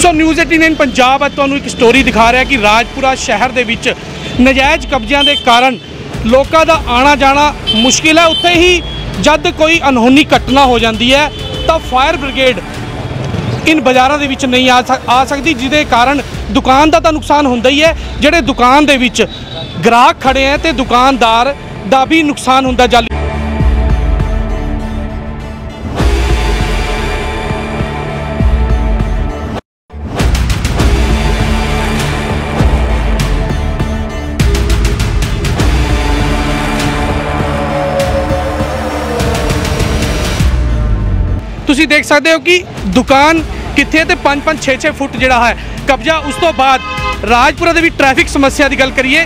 सो news 89 Punjab अज तुहानूं एक story दिखा रहा कि राजपुरा शहर दे विच नजायज़ कब्जियां दे कारण लोगों का आना जाना मुश्किल है। उत्थे ही जब कोई अनहोनी घटना हो जाती है तो फायर ब्रिगेड इन बाज़ारों के विच नहीं आ सकती, जिसके कारण दुकान का तो नुकसान होंदा ही है। जिहड़े दुकान दे विच ग्राहक खड़े हैं तो दुकानदार का भी नुकसान होंदा। जाली तुसी देख सकते हो कि दुकान कित्थे ते 5-5 6-6 फुट जिहड़ा है कब्जा। उस तो बाद राजपुरा दे भी ट्रैफिक समस्या की गल करिए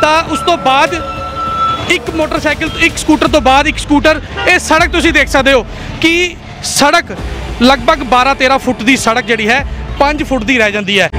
तो उस तो बाद एक मोटरसाइकिल एक स्कूटर तो बाद एक स्कूटर, ये सड़क तुसी देख सकते हो कि सड़क लगभग 12-13 फुट की सड़क जिहड़ी है 5 फुट की रह जाती है।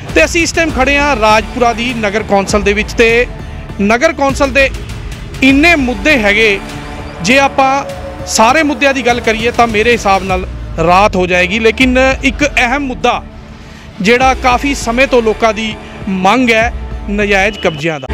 तो असी इस टाइम खड़े हाँ राजपुरा की नगर कौंसल दे विच ते नगर कौंसल दे इन्ने मुद्दे हैगे, जे आपां सारे मुद्दों की गल करिए तो मेरे हिसाब नाल रात हो जाएगी। लेकिन एक अहम मुद्दा जिहड़ा काफ़ी समय तो लोगों की मंग है नजायज़ कब्जियां दा।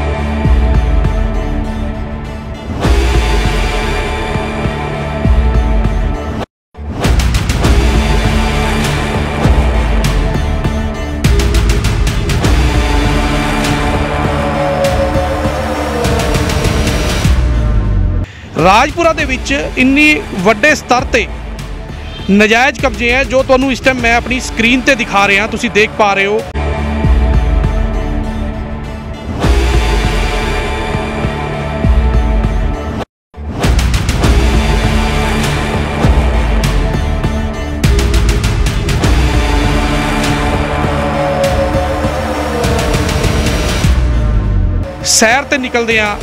राजपुरा दे विच इन्नी वड्डे स्तर ते नजायज़ कब्जे हैं जो तुहानूं इस टाइम मैं अपनी स्क्रीन ते दिखा रहा, तुसीं देख पा रहे हो। सैर ते निकलदे आ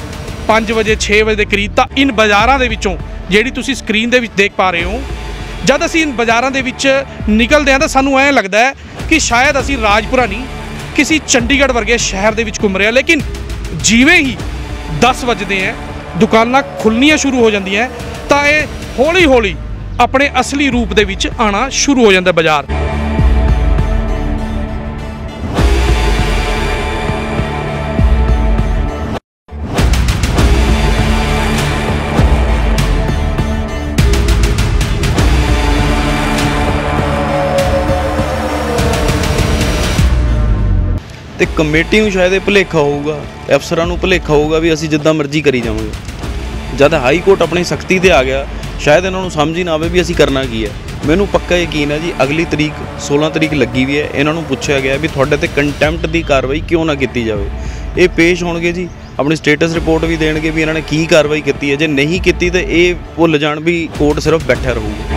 5 बजे 6 बजे के करीब, तो इन बाज़ारों के विचों जिहड़ी तुसीं स्क्रीन दे विच देख पा रहे हो, जब असीं इन बाज़ारों के विच निकलते हैं तो सानूं ऐ लगता है कि शायद असीं राजपुरा नहीं किसी चंडीगढ़ वर्गे शहर के विच घूम रहे हैं। लेकिन जिवें ही 10 बजते हैं दुकानां खुलनियां शुरू हो जांदियां तो ये हौली हौली अपने असली रूप दे विच आना शुरू हो जाता बाज़ार। तो कमेटी में शायद भुलेखा होगा, अफसरां नूं भुलेखा होगा भी असीं जिद्दां मर्जी करी जावांगे। जद हाई कोर्ट अपनी सख्ती ते आ गया शायद इन्हां नूं समझ ही ना आवे भी असीं करना की है। मैनूं पक्का यकीन है जी अगली तरीक 16 तरीक लगी हुई है। इन्हां नूं पुछया गया भी तुहाडे ते कंटैंप्ट की कार्रवाई क्यों ना की जाए। ये पेश होणगे जी, अपनी स्टेटस रिपोर्ट भी देणगे भी इन्हां ने की कार्रवाई की है। जे नहीं की तो ये भुल जाण भी कोर्ट सिर्फ बैठा रहूगा।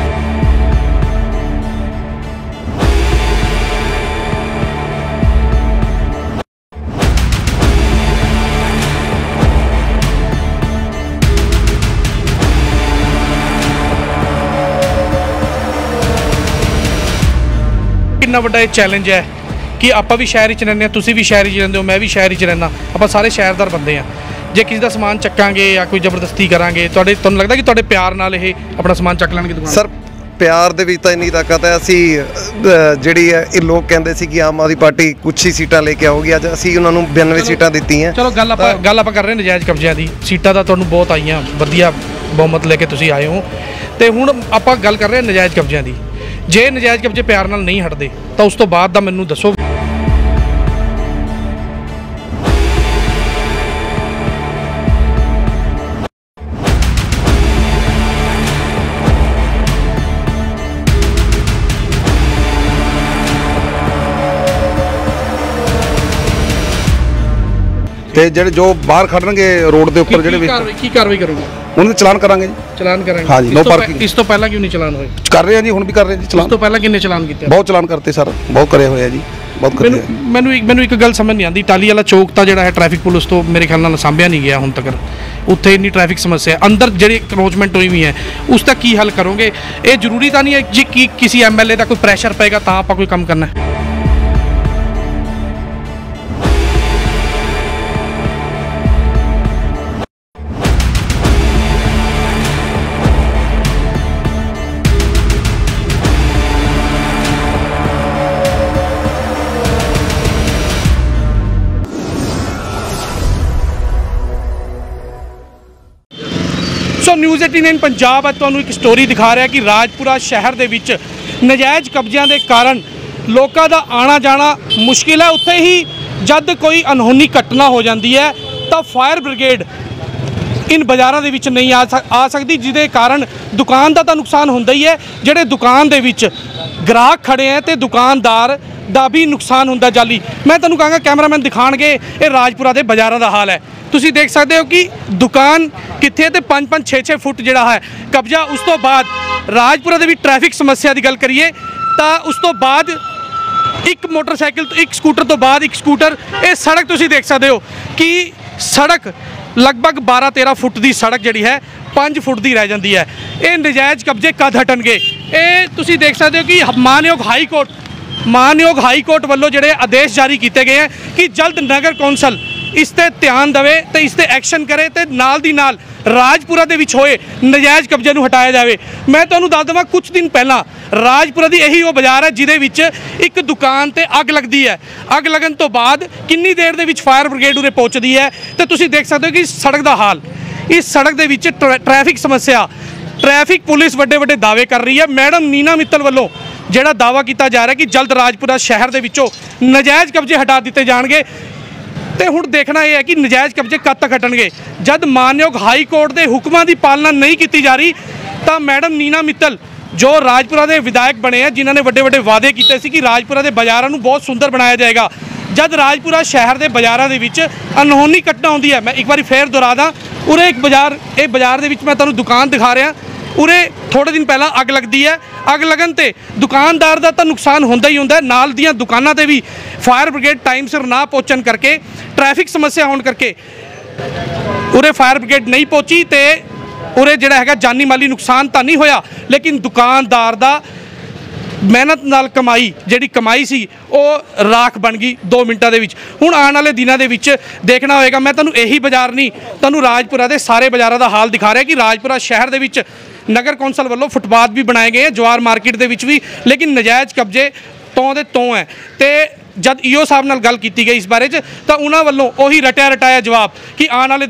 कितना बड़ा चैलेंज है कि आप भी शहर च रहने, तुसीं भी शहर च रहंदे हो, मैं भी शहर च रहना, आप सारे शहरदार बंदे हैं। जे किसी का समान चक्कांगे या कोई जबरदस्ती करांगे, तुहानूं लगदा कि तुहाडे प्यार नाल ये अपना समान चक लैणगे दुकान? सर प्यार दे विच तां इन्नी ताकत है। असी जिहड़ी है ये लोग कहंदे सी कि आम आदमी पार्टी कुछ ही सीटां लेके आऊगी, अज असी उन्हां नूं 92 सीटां दित्तियां। चलो गल आपां कर रहे हैं नजायज़ कब्जियां की। सीटां तां तुहानूं बहुत आईयां, वधिया बहुमत लेके तुसीं आए हो, तो हुण आपां गल कर रहे हैं नजायज़ कब्जियां की। जे नजायज़ कब्जे प्यार नाल नहीं हटते तो उस तो बाद दा मैनूं दसो। ਤੇ ਜਿਹੜੇ जो बाहर खड़नगे रोड के उपर ਜਿਹੜੇ की कार्रवाई करोगे? ਉਹਨਾਂ ਦੇ ਚਲਾਨ ਕਰਾਂਗੇ ਜੀ। चलान करांगे? हाँ जी, नो पार्किंग। इस तो पहला क्यों नहीं चलान होए? कर रहे हैं जी, ਹੁਣ भी कर रहे हैं जी इस चलान। तो पहला किन्ने चलान किए? बहुत चलान करते सर, बहुत करे हुए हैं जी। ਬਹੁਤ ਘਟਿਆ ਹੈ। ਮੈਨੂੰ ਇੱਕ ਗੱਲ ਸਮਝ ਨਹੀਂ ਆਉਂਦੀ, ਟਾਹਲੀ ਵਾਲਾ ਚੌਕ ਤਾਂ ਜਿਹੜਾ ਹੈ ਟ੍ਰੈਫਿਕ ਪੁਲਿਸ ਤੋਂ ਮੇਰੇ ਖਿਆਲ ਨਾਲ ਸਾਂਭਿਆ ਨਹੀਂ ਗਿਆ ਹੁਣ ਤੱਕ। ਉੱਥੇ ਇੰਨੀ ਟ੍ਰੈਫਿਕ ਸਮੱਸਿਆ ਹੈ, ਅੰਦਰ ਜਿਹੜੀ ਕਰੋਚਮੈਂਟ ਹੋਈ ਵੀ ਹੈ ਉਸ ਦਾ ਕੀ ਹੱਲ ਕਰੋਗੇ? ਇਹ ਜ਼ਰੂਰੀ ਤਾਂ ਨਹੀਂ ਹੈ ਜੀ ਕਿ ਕਿਸੇ MLA ਦਾ ਕੋਈ ਪ੍ਰੈਸ਼ਰ ਪਏਗਾ ਤਾਂ ਆਪਾਂ ਕੋਈ ਕੰਮ ਕਰਨਾ ਹੈ? ਸੋ ਨਿਊਜ਼ 89 ਪੰਜਾਬ ਅੱਜ ਤੁਹਾਨੂੰ ਇੱਕ ਸਟੋਰੀ ਦਿਖਾ ਰਿਹਾ ਕਿ ਰਾਜਪੁਰਾ ਸ਼ਹਿਰ ਦੇ ਵਿੱਚ ਨਜਾਇਜ਼ ਕਬਜ਼ਿਆਂ ਦੇ ਕਾਰਨ ਲੋਕਾਂ ਦਾ ਆਣਾ ਜਾਣਾ ਮੁਸ਼ਕਿਲ ਹੈ। ਉੱਥੇ ਹੀ ਜਦ ਕੋਈ ਅਨਹੋਣੀ ਘਟਨਾ ਹੋ ਜਾਂਦੀ ਹੈ ਤਾਂ ਫਾਇਰ ਬ੍ਰਿਗੇਡ ਇਨ ਬਾਜ਼ਾਰਾਂ ਦੇ ਵਿੱਚ ਨਹੀਂ ਆ ਸਕਦੀ, ਜਿਹਦੇ ਕਾਰਨ ਦੁਕਾਨ ਦਾ ਤਾਂ ਨੁਕਸਾਨ ਹੁੰਦਾ ਹੀ ਹੈ, ਜਿਹੜੇ ਦੁਕਾਨ ਦੇ ਵਿੱਚ ਗ੍ਰਾਹਕ ਖੜੇ ਹੈ ਤੇ ਦੁਕਾਨਦਾਰ ਦਾ ਵੀ ਨੁਕਸਾਨ ਹੁੰਦਾ ਜਾਲੀ। ਮੈਂ ਤੁਹਾਨੂੰ ਕਹਾਂਗਾ ਕੈਮਰਾਮੈਨ ਦਿਖਾਣਗੇ ਇਹ ਰਾਜਪੁਰਾ ਦੇ ਬਾਜ਼ਾਰਾਂ ਦਾ ਹਾਲ ਹੈ। ਤੁਸੀਂ ਦੇਖ ਸਕਦੇ ਹੋ ਕਿ ਦੁਕਾਨ ਕਿੱਥੇ ਤੇ 5-5 6-6 ਫੁੱਟ ਜਿਹੜਾ ਹੈ ਕਬਜ਼ਾ। ਉਸ ਤੋਂ ਬਾਅਦ ਰਾਜਪੁਰਾ ਦੇ ਵੀ ਟ੍ਰੈਫਿਕ ਸਮੱਸਿਆ ਦੀ ਗੱਲ ਕਰੀਏ ਤਾਂ ਉਸ ਤੋਂ ਬਾਅਦ ਇੱਕ ਮੋਟਰਸਾਈਕਲ ਤੋਂ ਇੱਕ ਸਕੂਟਰ ਤੋਂ ਬਾਅਦ ਇੱਕ ਸਕੂਟਰ। ਇਹ ਸੜਕ ਤੁਸੀਂ ਦੇਖ ਸਕਦੇ ਹੋ ਕਿ ਸੜਕ ਲਗਭਗ 12-13 ਫੁੱਟ ਦੀ ਸੜਕ ਜਿਹੜੀ ਹੈ 5 ਫੁੱਟ ਦੀ ਰਹਿ ਜਾਂਦੀ ਹੈ। ਇਹ ਨਜਾਇਜ਼ ਕਬਜ਼ੇ ਕਦ ਹਟਣਗੇ? ਇਹ ਤੁਸੀਂ ਦੇਖ ਸਕਦੇ ਹੋ ਕਿ ਮਾਨਯੋਗ ਹਾਈ ਕੋਰਟ ਵੱਲੋਂ ਜਿਹੜੇ ਆਦੇਸ਼ ਜਾਰੀ ਕੀਤੇ ਗਏ ਹੈ ਕਿ ਜਲਦ ਨਗਰ ਕੌਂਸਲ ਇਸ ਤੇ ਧਿਆਨ ਦੇਵੇ ਤੇ ਇਸ ਤੇ ਐਕਸ਼ਨ ਕਰੇ ਤੇ ਨਾਲ ਦੀ ਨਾਲ ਰਾਜਪੁਰਾ ਦੇ ਵਿੱਚ ਹੋਏ ਨਜਾਇਜ਼ ਕਬਜ਼ੇ ਨੂੰ ਹਟਾਇਆ ਜਾਵੇ। ਮੈਂ ਤੁਹਾਨੂੰ ਦੱਸ ਦੇਵਾਂ ਕੁਝ ਦਿਨ ਪਹਿਲਾਂ ਰਾਜਪੁਰਾ ਦੀ ਇਹੀ ਉਹ ਬਾਜ਼ਾਰ ਹੈ ਜਿਹਦੇ ਵਿੱਚ ਇੱਕ ਦੁਕਾਨ ਤੇ ਅੱਗ ਲੱਗਦੀ ਹੈ। ਅੱਗ ਲੱਗਣ ਤੋਂ ਬਾਅਦ ਕਿੰਨੀ ਦੇਰ ਦੇ ਵਿੱਚ ਫਾਇਰ ਬ੍ਰਿਗੇਡ ਉਰੇ ਪਹੁੰਚਦੀ ਹੈ ਤੇ ਤੁਸੀਂ ਦੇਖ ਸਕਦੇ ਹੋ ਕਿ ਸੜਕ ਦਾ ਹਾਲ। ਇਸ ਸੜਕ ਦੇ ਵਿੱਚ ਟ੍ਰੈਫਿਕ ਸਮੱਸਿਆ, ਟ੍ਰੈਫਿਕ ਪੁਲਿਸ ਵੱਡੇ ਦਾਅਵੇ ਕਰ ਰਹੀ ਹੈ। ਮੈਡਮ ਨੀਨਾ ਮਿੱਤਲ ਵੱਲੋਂ ਜਿਹੜਾ ਦਾਅਵਾ ਕੀਤਾ ਜਾ ਰਿਹਾ ਕਿ ਜਲਦ ਰਾਜਪੁਰਾ ਸ਼ਹਿਰ ਦੇ ਵਿੱਚੋਂ ਨਜਾਇਜ਼ ਕਬਜ਼ੇ ਹਟਾ ਦਿੱਤੇ ਜਾਣਗੇ। ਤੇ ਹੁਣ ਦੇਖਣਾ ਇਹ ਹੈ ਕਿ ਨਜਾਇਜ਼ ਕਬਜ਼ੇ ਕਦ ਤੱਕ ਹਟਣਗੇ। ਜਦ ਮਾਨਯੋਗ ਹਾਈ ਕੋਰਟ ਦੇ ਹੁਕਮਾਂ ਦੀ ਪਾਲਣਾ ਨਹੀਂ ਕੀਤੀ ਜਾ ਰਹੀ ਤਾਂ ਮੈਡਮ ਨੀਨਾ ਮਿੱਤਲ ਜੋ ਰਾਜਪੁਰਾ ਦੇ ਵਿਧਾਇਕ ਬਣੇ ਆ, ਜਿਨ੍ਹਾਂ ਨੇ ਵੱਡੇ ਵਾਅਦੇ ਕੀਤੇ ਸੀ ਕਿ ਰਾਜਪੁਰਾ ਦੇ ਬਾਜ਼ਾਰਾਂ ਨੂੰ ਬਹੁਤ ਸੁੰਦਰ ਬਣਾਇਆ ਜਾਏਗਾ, ਜਦ ਰਾਜਪੁਰਾ ਸ਼ਹਿਰ ਦੇ ਬਾਜ਼ਾਰਾਂ ਦੇ ਵਿੱਚ ਅਨਹੋਣੀ ਘਟਨਾ ਹੁੰਦੀ ਹੈ। ਮੈਂ ਇੱਕ ਵਾਰੀ ਫੇਰ ਦੁਹਰਾ ਦਾਂ, ਉਰੇ ਇੱਕ ਬਾਜ਼ਾਰ, ਇਹ ਬਾਜ਼ਾਰ ਦੇ ਵਿੱਚ ਮੈਂ ਤੁਹਾਨੂੰ ਦੁਕਾਨ ਦਿਖਾ ਰਿਹਾ, ਉਰੇ ਥੋੜੇ ਦਿਨ ਪਹਿਲਾਂ ਅੱਗ ਲੱਗਦੀ ਹੈ। ਅੱਗ ਲੱਗਣ ਤੇ ਦੁਕਾਨਦਾਰ ਦਾ ਤਾਂ ਨੁਕਸਾਨ ਹੁੰਦਾ ਹੀ ਹੁੰਦਾ, ਨਾਲ ਦੀਆਂ ਦੁਕਾਨਾਂ ਤੇ ਵੀ ਫਾਇਰ ਬ੍ਰਿਗੇਡ ਟਾਈਮ ਸਿਰ ਨਾ ਪਹੁੰਚਣ ਕਰਕੇ, ਟ੍ਰੈਫਿਕ ਸਮੱਸਿਆ ਹੋਣ ਕਰਕੇ ਉਰੇ ਫਾਇਰ ਬ੍ਰਿਗੇਡ ਨਹੀਂ ਪਹੁੰਚੀ ਤੇ ਉਰੇ ਜਿਹੜਾ ਹੈਗਾ ਜਾਨੀ ਮਾਲੀ ਨੁਕਸਾਨ ਤਾਂ ਨਹੀਂ ਹੋਇਆ, ਲੇਕਿਨ ਦੁਕਾਨਦਾਰ ਦਾ ਮਿਹਨਤ ਨਾਲ ਜਿਹੜੀ ਕਮਾਈ ਸੀ ਉਹ ਰਾਖ ਬਣ ਗਈ 2 ਮਿੰਟਾਂ ਦੇ ਵਿੱਚ। ਹੁਣ ਆਉਣ ਵਾਲੇ ਦਿਨਾਂ ਦੇ ਵਿੱਚ ਦੇਖਣਾ ਹੋਏਗਾ। ਮੈਂ ਤੁਹਾਨੂੰ ਇਹੀ ਬਾਜ਼ਾਰ ਨਹੀਂ, ਤੁਹਾਨੂੰ ਰਾਜਪੁਰਾ ਦੇ ਸਾਰੇ ਬਾਜ਼ਾਰਾਂ ਦਾ ਹਾਲ ਦਿਖਾ ਰਿਹਾ ਕਿ ਰਾਜਪੁਰਾ ਸ਼ਹਿਰ ਦੇ ਵਿੱਚ ਨਗਰ ਕੌਂਸਲ ਵੱਲੋਂ ਫੁੱਟਪਾਥ ਵੀ ਬਣਾਏ ਗਏ, ਜਵਾਰ ਮਾਰਕੀਟ ਦੇ ਵਿੱਚ ਵੀ, ਲੇਕਿਨ ਨਜਾਇਜ਼ ਕਬਜ਼ੇ ਤੋਂ ਹੈ। ਤੇ ਜਦ ਈਓ ਸਾਹਿਬ ਨਾਲ ਗੱਲ ਕੀਤੀ ਗਈ ਇਸ ਬਾਰੇ 'ਚ ਤਾਂ ਉਹਨਾਂ ਵੱਲੋਂ ਉਹੀ ਰਟਿਆ ਜਵਾਬ ਕਿ ਆਉਣ ਵਾਲੇ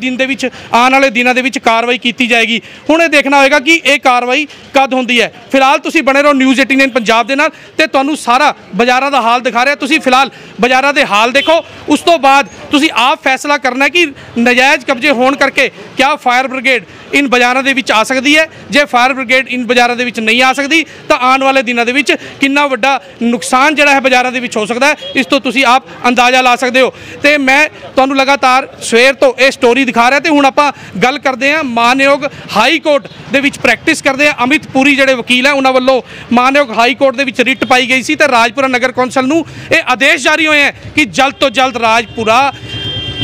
ਦਿਨਾਂ ਦੇ ਵਿੱਚ ਕਾਰਵਾਈ ਕੀਤੀ ਜਾਏਗੀ। ਹੁਣ ਇਹ ਦੇਖਣਾ ਹੋਏਗਾ ਕਿ ਇਹ ਕਾਰਵਾਈ ਕਦ ਹੁੰਦੀ ਹੈ। ਫਿਲਹਾਲ ਤੁਸੀਂ ਬਣੇ ਰਹੋ ਨਿਊਜ਼ 89 ਪੰਜਾਬ ਦੇ ਨਾਲ ਤੇ ਤੁਹਾਨੂੰ ਸਾਰਾ ਬਾਜ਼ਾਰਾਂ ਦਾ ਹਾਲ ਦਿਖਾ ਰਿਹਾ। ਤੁਸੀਂ ਫਿਲਹਾਲ ਬਾਜ਼ਾਰਾਂ ਦੇ ਹਾਲ ਦੇਖੋ, ਉਸ ਤੋਂ ਬਾਅਦ ਤੁਸੀਂ ਆਪ ਫੈਸਲਾ ਕਰਨਾ ਕਿ ਨਜਾਇਜ਼ ਕਬਜ਼ੇ ਹੋਣ ਕਰਕੇ ਕਿਆ ਫਾਇਰ ਬ੍ਰਿਗੇਡ ਇਨ ਬਾਜ਼ਾਰਾਂ ਦੇ ਵਿੱਚ ਆ ਸਕਦੀ ਹੈ। ਜੇ ਫਾਇਰ ਬ੍ਰਿਗੇਡ ਇਨ ਬਾਜ਼ਾਰਾਂ ਦੇ ਵਿੱਚ ਨਹੀਂ ਆ ਸਕਦੀ ਤਾਂ ਆਉਣ ਵਾਲੇ ਦਿਨਾਂ ਦੇ ਵਿੱਚ ਕਿੰਨਾ ਵੱਡਾ ਨੁਕਸਾਨ ਜਿਹੜਾ ਹੈ ਬਾਜ਼ਾਰਾਂ ਦੇ ਵਿੱਚ ਹੋ ਸਕਦਾ ਹੈ, ਇਸ ਤੋਂ ਤੁਸੀਂ ਆਪ ਅੰਦਾਜ਼ਾ ਲਾ ਸਕਦੇ ਹੋ। ਤੇ ਮੈਂ ਤੁਹਾਨੂੰ ਲਗਾਤਾਰ ਸਵੇਰ ਤੋਂ ਇਹ ਸਟੋਰੀ ਦਿਖਾ ਰਿਹਾ ਤੇ ਹੁਣ ਆਪਾਂ ਗੱਲ ਕਰਦੇ ਹਾਂ ਮਾਨਯੋਗ ਹਾਈ ਕੋਰਟ ਦੇ ਵਿੱਚ ਪ੍ਰੈਕਟਿਸ ਕਰਦੇ ਹਾਂ। ਅਮਿਤ ਪੁਰੀ ਜਿਹੜੇ ਵਕੀਲ ਹੈ ਉਹਨਾਂ ਵੱਲੋਂ ਮਾਨਯੋਗ ਹਾਈ ਕੋਰਟ ਦੇ ਵਿੱਚ ਰਿਟ ਪਾਈ ਗਈ ਸੀ ਤੇ ਰਾਜਪੁਰਾ ਨਗਰ ਕੌਂਸਲ ਨੂੰ ਇਹ ਆਦੇਸ਼ ਜਾਰੀ ਹੋਏ ਹੈ ਕਿ ਜਲਦ ਤੋਂ ਜਲਦ ਰਾਜਪੁਰਾ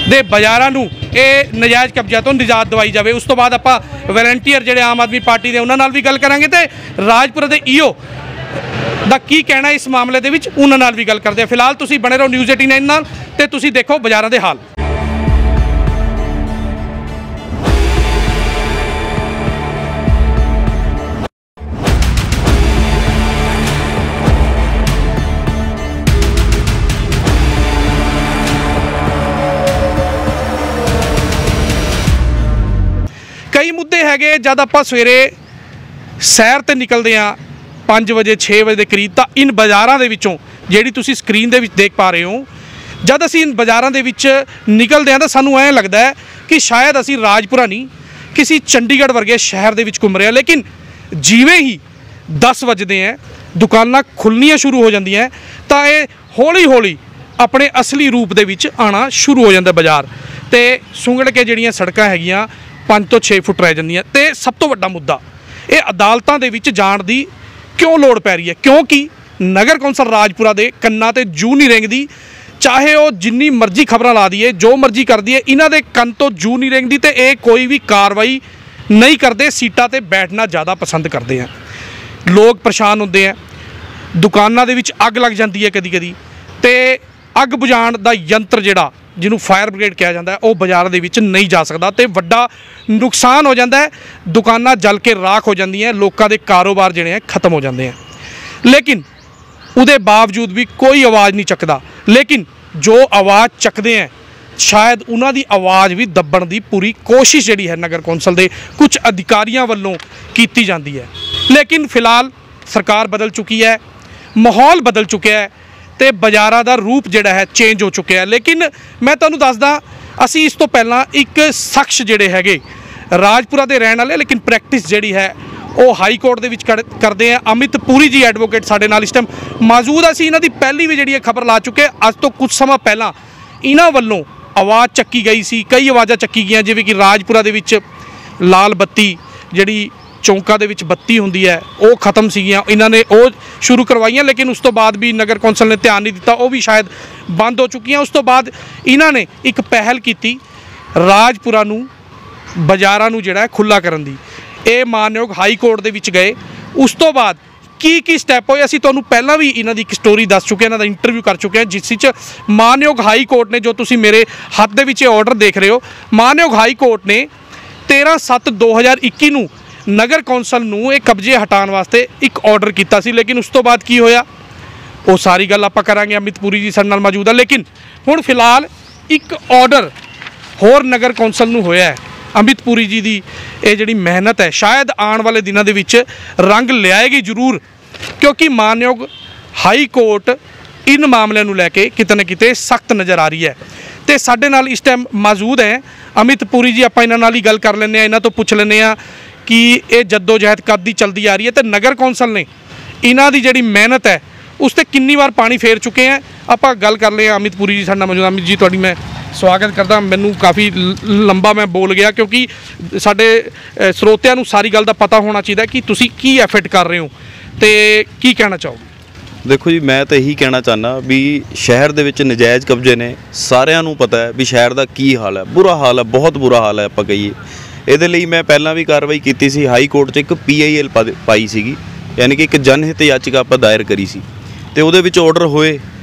ਦੇ ਬਾਜ਼ਾਰਾਂ ਨੂੰ ਇਹ ਨਜਾਇਜ਼ ਕਬਜ਼ਿਆਂ ਤੋਂ ਨਿਜਾਤ ਦਿਵਾਈ ਜਾਵੇ। ਉਸ ਤੋਂ ਬਾਅਦ ਆਪਾਂ ਵਲੰਟੀਅਰ ਜਿਹੜੇ ਆਮ ਆਦਮੀ ਪਾਰਟੀ ਦੇ ਉਹਨਾਂ ਨਾਲ ਵੀ ਗੱਲ ਕਰਾਂਗੇ ਤੇ ਰਾਜਪੁਰਾ ਦੇ ਈਓ ਦਾ ਕੀ ਕਹਿਣਾ ਇਸ ਮਾਮਲੇ ਦੇ ਵਿੱਚ ਉਹਨਾਂ ਨਾਲ ਵੀ ਗੱਲ ਕਰਦੇ ਹਾਂ। ਫਿਲਹਾਲ ਤੁਸੀਂ ਬਣੇ ਰਹੋ ਨਿਊਜ਼ 89 ਨਾਲ ਤੇ ਤੁਸੀਂ ਦੇਖੋ ਬਾਜ਼ਾਰਾਂ ਦੇ ਹਾਲ। ਕਈ ਮੁੱਦੇ ਹੈਗੇ ਜਦ ਆਪਾਂ ਸਵੇਰੇ ਸੈਰ ਤੇ ਨਿਕਲਦੇ ਹਾਂ 5 ਵਜੇ 6 ਵਜੇ ਦੇ ਕਰੀਬ ਤਾਂ ਇਨ ਬਾਜ਼ਾਰਾਂ ਦੇ ਵਿੱਚੋਂ ਜਿਹੜੀ ਤੁਸੀਂ ਸਕਰੀਨ ਦੇ ਵਿੱਚ ਦੇਖ ਪਾ ਰਹੇ ਹੋ, ਜਦ ਅਸੀਂ ਇਨ ਬਾਜ਼ਾਰਾਂ ਦੇ ਵਿੱਚ ਨਿਕਲਦੇ ਹਾਂ ਤਾਂ ਸਾਨੂੰ ਐਂ ਲੱਗਦਾ ਹੈ ਕਿ ਸ਼ਾਇਦ ਅਸੀਂ ਰਾਜਪੁਰਾ ਨਹੀਂ ਕਿਸੇ ਚੰਡੀਗੜ੍ਹ ਵਰਗੇ ਸ਼ਹਿਰ ਦੇ ਵਿੱਚ ਘੁੰਮ ਰਹੇ ਹਾਂ। ਲੇਕਿਨ ਜਿਵੇਂ ਹੀ 10 ਵਜਦੇ ਹੈ ਦੁਕਾਨਾਂ ਖੁੱਲ੍ਹਣੀਆਂ ਸ਼ੁਰੂ ਹੋ ਜਾਂਦੀਆਂ ਤਾਂ ਇਹ ਹੌਲੀ ਆਪਣੇ ਅਸਲੀ ਰੂਪ ਦੇ ਵਿੱਚ ਆਉਣਾ ਸ਼ੁਰੂ ਹੋ ਜਾਂਦਾ ਬਾਜ਼ਾਰ ਤੇ ਸੁੰਗੜ ਕੇ ਜਿਹੜੀਆਂ ਸੜਕਾਂ ਹੈਗੀਆਂ 5 ਤੋਂ 6 ਫੁੱਟ ਰਹਿ ਜਾਂਦੀਆਂ। ਤੇ ਸਭ ਤੋਂ ਵੱਡਾ ਮੁੱਦਾ ਇਹ ਅਦਾਲਤਾਂ ਦੇ ਵਿੱਚ ਜਾਣ ਦੀ ਕਿਉਂ ਲੋੜ ਪੈ ਰਹੀ ਹੈ? ਕਿਉਂਕਿ ਨਗਰ ਕੌਂਸਲ ਰਾਜਪੁਰਾ ਦੇ ਕੰਨਾਂ ਤੇ ਜੂ ਨਹੀਂ ਰੇਂਗਦੀ। ਚਾਹੇ ਉਹ ਜਿੰਨੀ ਮਰਜ਼ੀ ਖਬਰਾਂ ਲਾ ਦਈਏ, ਜੋ ਮਰਜ਼ੀ ਕਰ ਦਈਏ, ਇਹਨਾਂ ਦੇ ਕੰਨ ਤੋਂ ਜੂ ਨਹੀਂ ਰੇਂਗਦੀ ਤੇ ਇਹ ਕੋਈ ਵੀ ਕਾਰਵਾਈ ਨਹੀਂ ਕਰਦੇ। ਸੀਟਾਂ ਤੇ ਬੈਠਣਾ ਜ਼ਿਆਦਾ ਪਸੰਦ ਕਰਦੇ ਆ। ਲੋਕ ਪਰੇਸ਼ਾਨ ਹੁੰਦੇ ਆ, ਦੁਕਾਨਾਂ ਦੇ ਵਿੱਚ ਅੱਗ ਲੱਗ ਜਾਂਦੀ ਹੈ ਕਦੀ ਕਦੀ, ਤੇ ਅੱਗ ਬੁਝਾਉਣ ਦਾ ਯੰਤਰ ਜਿਹੜਾ ਜਿਹਨੂੰ ਫਾਇਰ ਬ੍ਰਿਗੇਡ ਕਿਹਾ ਜਾਂਦਾ ਹੈ, ਉਹ ਬਾਜ਼ਾਰਾਂ ਦੇ ਵਿੱਚ ਨਹੀਂ ਜਾ ਸਕਦਾ ਤੇ ਵੱਡਾ ਨੁਕਸਾਨ ਹੋ ਜਾਂਦਾ ਹੈ। ਦੁਕਾਨਾਂ ਜਲ ਕੇ ਰਾਖ ਹੋ ਜਾਂਦੀਆਂ, ਲੋਕਾਂ ਦੇ ਕਾਰੋਬਾਰ ਜਿਹੜੇ ਆ ਖਤਮ ਹੋ ਜਾਂਦੇ ਆ। ਲੇਕਿਨ ਉਹਦੇ ਬਾਵਜੂਦ ਵੀ ਕੋਈ ਆਵਾਜ਼ ਨਹੀਂ ਚੱਕਦਾ। ਲੇਕਿਨ ਜੋ ਆਵਾਜ਼ ਚੱਕਦੇ ਆ, ਸ਼ਾਇਦ ਉਹਨਾਂ ਦੀ ਆਵਾਜ਼ ਵੀ ਦੱਬਣ ਦੀ ਪੂਰੀ ਕੋਸ਼ਿਸ਼ ਜਿਹੜੀ ਹੈ ਨਗਰ ਕੌਂਸਲ ਦੇ ਕੁਝ ਅਧਿਕਾਰੀਆਂ ਵੱਲੋਂ ਕੀਤੀ ਜਾਂਦੀ ਹੈ। ਲੇਕਿਨ ਫਿਲਹਾਲ ਸਰਕਾਰ ਬਦਲ ਚੁੱਕੀ ਹੈ, ਮਾਹੌਲ ਬਦਲ ਚੁੱਕਿਆ ਹੈ ਤੇ ਬਾਜ਼ਾਰਾਂ ਦਾ ਰੂਪ ਜਿਹੜਾ ਹੈ ਚੇਂਜ ਹੋ ਚੁੱਕਿਆ ਹੈ। ਲੇਕਿਨ ਮੈਂ ਤੁਹਾਨੂੰ ਦੱਸਦਾ, ਅਸੀਂ ਇਸ ਤੋਂ ਪਹਿਲਾਂ ਇੱਕ ਸ਼ਖਸ ਜਿਹੜੇ ਹੈਗੇ ਰਾਜਪੁਰਾ ਦੇ ਰਹਿਣ ਵਾਲੇ, ਲੇਕਿਨ ਪ੍ਰੈਕਟਿਸ ਜਿਹੜੀ ਹੈ ਉਹ ਹਾਈ ਕੋਰਟ ਦੇ ਵਿੱਚ ਕਰਦੇ ਆ। ਅਮਿਤ ਪੁਰੀ ਜੀ ਐਡਵੋਕੇਟ ਸਾਡੇ ਨਾਲ ਇਸ ਟਾਈਮ ਮੌਜੂਦ ਆ। ਅਸੀਂ ਇਹਨਾਂ ਦੀ ਪਹਿਲੀ ਵੀ ਜਿਹੜੀ ਹੈ ਖਬਰ ਲਾ ਚੁੱਕੇ। ਅੱਜ ਤੋਂ ਕੁਝ ਸਮਾਂ ਪਹਿਲਾਂ ਇਹਨਾਂ ਵੱਲੋਂ ਆਵਾਜ਼ ਚੱਕੀ ਗਈ ਸੀ, ਕਈ ਆਵਾਜ਼ਾਂ ਚੱਕੀ ਗਈਆਂ, ਜਿਵੇਂ ਕਿ ਰਾਜਪੁਰਾ ਦੇ ਵਿੱਚ ਲਾਲ ਬੱਤੀ ਜਿਹੜੀ ਚੌਂਕਾਂ ਦੇ ਵਿੱਚ ਬੱਤੀ ਹੁੰਦੀ ਹੈ ਉਹ ਖਤਮ ਸੀਗੀਆਂ, ਇਹਨਾਂ ਨੇ ਉਹ ਸ਼ੁਰੂ ਕਰਵਾਈਆਂ। ਲੇਕਿਨ ਉਸ ਤੋਂ ਬਾਅਦ ਵੀ ਨਗਰ ਕੌਂਸਲ ਨੇ ਧਿਆਨ ਨਹੀਂ ਦਿੱਤਾ, ਉਹ ਵੀ ਸ਼ਾਇਦ ਬੰਦ ਹੋ ਚੁੱਕੀਆਂ। ਉਸ ਤੋਂ ਬਾਅਦ ਇਹਨਾਂ ਨੇ ਇੱਕ ਪਹਿਲ ਕੀਤੀ ਰਾਜਪੁਰਾ ਨੂੰ, ਬਾਜ਼ਾਰਾਂ ਨੂੰ ਜਿਹੜਾ ਖੁੱਲ੍ਹਾ ਕਰਨ ਦੀ। ਇਹ ਮਾਨਯੋਗ ਹਾਈ ਕੋਰਟ ਦੇ ਵਿੱਚ ਗਏ। ਉਸ ਤੋਂ ਬਾਅਦ ਕੀ ਸਟੈਪ ਹੋਏ ਅਸੀਂ ਤੁਹਾਨੂੰ ਪਹਿਲਾਂ ਵੀ ਇਹਨਾਂ ਦੀ ਇੱਕ ਸਟੋਰੀ ਦੱਸ ਚੁੱਕੇ ਹਾਂ, ਇਹਨਾਂ ਦਾ ਇੰਟਰਵਿਊ ਕਰ ਚੁੱਕੇ ਹਾਂ, ਜਿਸ ਵਿੱਚ ਮਾਨਯੋਗ ਹਾਈ ਕੋਰਟ ਨੇ, ਜੋ ਤੁਸੀਂ ਮੇਰੇ ਹੱਥ ਦੇ ਵਿੱਚ ਇਹ ਆਰਡਰ ਦੇਖ ਰਹੇ ਹੋ, ਮਾਨਯੋਗ ਹਾਈ ਕੋਰਟ ਨੇ 13/7/2021 ਨੂੰ ਨਗਰ ਕੌਂਸਲ ਨੂੰ ਇਹ ਕਬਜ਼ੇ ਹਟਾਉਣ ਵਾਸਤੇ ਇੱਕ ਆਰਡਰ ਕੀਤਾ ਸੀ। ਲੇਕਿਨ ਉਸ ਤੋਂ ਬਾਅਦ ਕੀ ਹੋਇਆ ਉਹ ਸਾਰੀ ਗੱਲ ਆਪਾਂ ਕਰਾਂਗੇ। ਅਮਿਤ ਪੁਰੀ ਜੀ ਸਾਡੇ ਨਾਲ ਮੌਜੂਦ ਆ। ਲੇਕਿਨ ਹੁਣ ਫਿਲਹਾਲ ਇੱਕ ਆਰਡਰ ਹੋਰ ਨਗਰ ਕੌਂਸਲ ਨੂੰ ਹੋਇਆ ਹੈ। ਅਮਿਤ ਪੁਰੀ ਜੀ ਦੀ ਇਹ ਜਿਹੜੀ ਮਿਹਨਤ ਹੈ ਸ਼ਾਇਦ ਆਉਣ ਵਾਲੇ ਦਿਨਾਂ ਦੇ ਵਿੱਚ ਰੰਗ ਲਿਆਏਗੀ ਜ਼ਰੂਰ, ਕਿਉਂਕਿ ਮਾਨਯੋਗ ਹਾਈ ਕੋਰਟ ਇਨ ਮਾਮਲਿਆਂ ਨੂੰ ਲੈ ਕੇ ਕਿਤੇ ਨਾ ਕਿਤੇ ਸਖਤ ਨਜ਼ਰ ਆ ਰਹੀ ਹੈ। ਤੇ ਸਾਡੇ ਨਾਲ ਇਸ ਟਾਈਮ ਮੌਜੂਦ ਹੈ ਅਮਿਤ ਪੁਰੀ ਜੀ। ਆਪਾਂ ਇਹਨਾਂ ਨਾਲ ਹੀ ਗੱਲ ਕਰ ਲੈਂਦੇ ਹਾਂ, ਇਹਨਾਂ ਤੋਂ ਪੁੱਛ ਲੈਂਦੇ ਹਾਂ ਕਿ ਇਹ ਜੱਦੋ ਜਹਿਦ ਕਦ ਦੀ ਚੱਲਦੀ ਆ ਰਹੀ ਹੈ ਤੇ ਨਗਰ ਕੌਂਸਲ ਨੇ ਇਹਨਾਂ ਦੀ ਜਿਹੜੀ ਮਿਹਨਤ ਹੈ ਉਸ 'ਤੇ ਕਿੰਨੀ ਵਾਰ ਪਾਣੀ ਫੇਰ ਚੁੱਕੇ ਹੈ। ਆਪਾਂ ਗੱਲ ਕਰ ਲਏ। ਅਮਿਤ ਪੁਰੀ ਜੀ ਸਾਡੇ ਨਾਲ ਮੌਜੂਦ। ਅਮਿਤ ਜੀ ਤੁਹਾਡੀ ਮੈਂ ਸਵਾਗਤ ਕਰਦਾ। ਮੈਨੂੰ ਕਾਫੀ ਲੰਬਾ ਮੈਂ ਬੋਲ ਗਿਆ, ਕਿਉਂਕਿ ਸਾਡੇ ਸਰੋਤਿਆਂ ਨੂੰ ਸਾਰੀ ਗੱਲ ਦਾ ਪਤਾ ਹੋਣਾ ਚਾਹੀਦਾ ਕਿ ਤੁਸੀਂ ਕੀ ਐਫਰਟ ਕਰ ਰਹੇ ਹੋ ਤੇ ਕੀ ਕਹਿਣਾ ਚਾਹੋਗੇ। ਦੇਖੋ ਜੀ, ਮੈਂ ਤਾਂ ਇਹੀ ਕਹਿਣਾ ਚਾਹੁੰਦਾ ਵੀ ਸ਼ਹਿਰ ਦੇ ਵਿੱਚ ਨਜਾਇਜ਼ ਕਬਜ਼ੇ ਨੇ, ਸਾਰਿਆਂ ਨੂੰ ਪਤਾ ਹੈ ਵੀ ਸ਼ਹਿਰ ਦਾ ਕੀ ਹਾਲ ਹੈ, ਬੁਰਾ ਹਾਲ ਹੈ, ਬਹੁਤ ਬੁਰਾ ਹਾਲ ਹੈ ਆਪਾਂ ਕਹੀਏ। ਇਹਦੇ ਲਈ ਮੈਂ ਪਹਿਲਾਂ ਵੀ ਕਾਰਵਾਈ ਕੀਤੀ ਸੀ, ਹਾਈ ਕੋਰਟ 'ਚ ਇੱਕ PIL ਪਾਈ ਸੀਗੀ, ਯਾਨੀ ਕਿ ਇੱਕ ਜਨਹਿਤ ਯਾਚਿਕਾ ਆਪਾਂ ਦਾਇਰ ਕਰੀ ਸੀ ਤੇ ਉਹਦੇ ਵਿੱਚ ਆਰਡਰ ਹੋਏ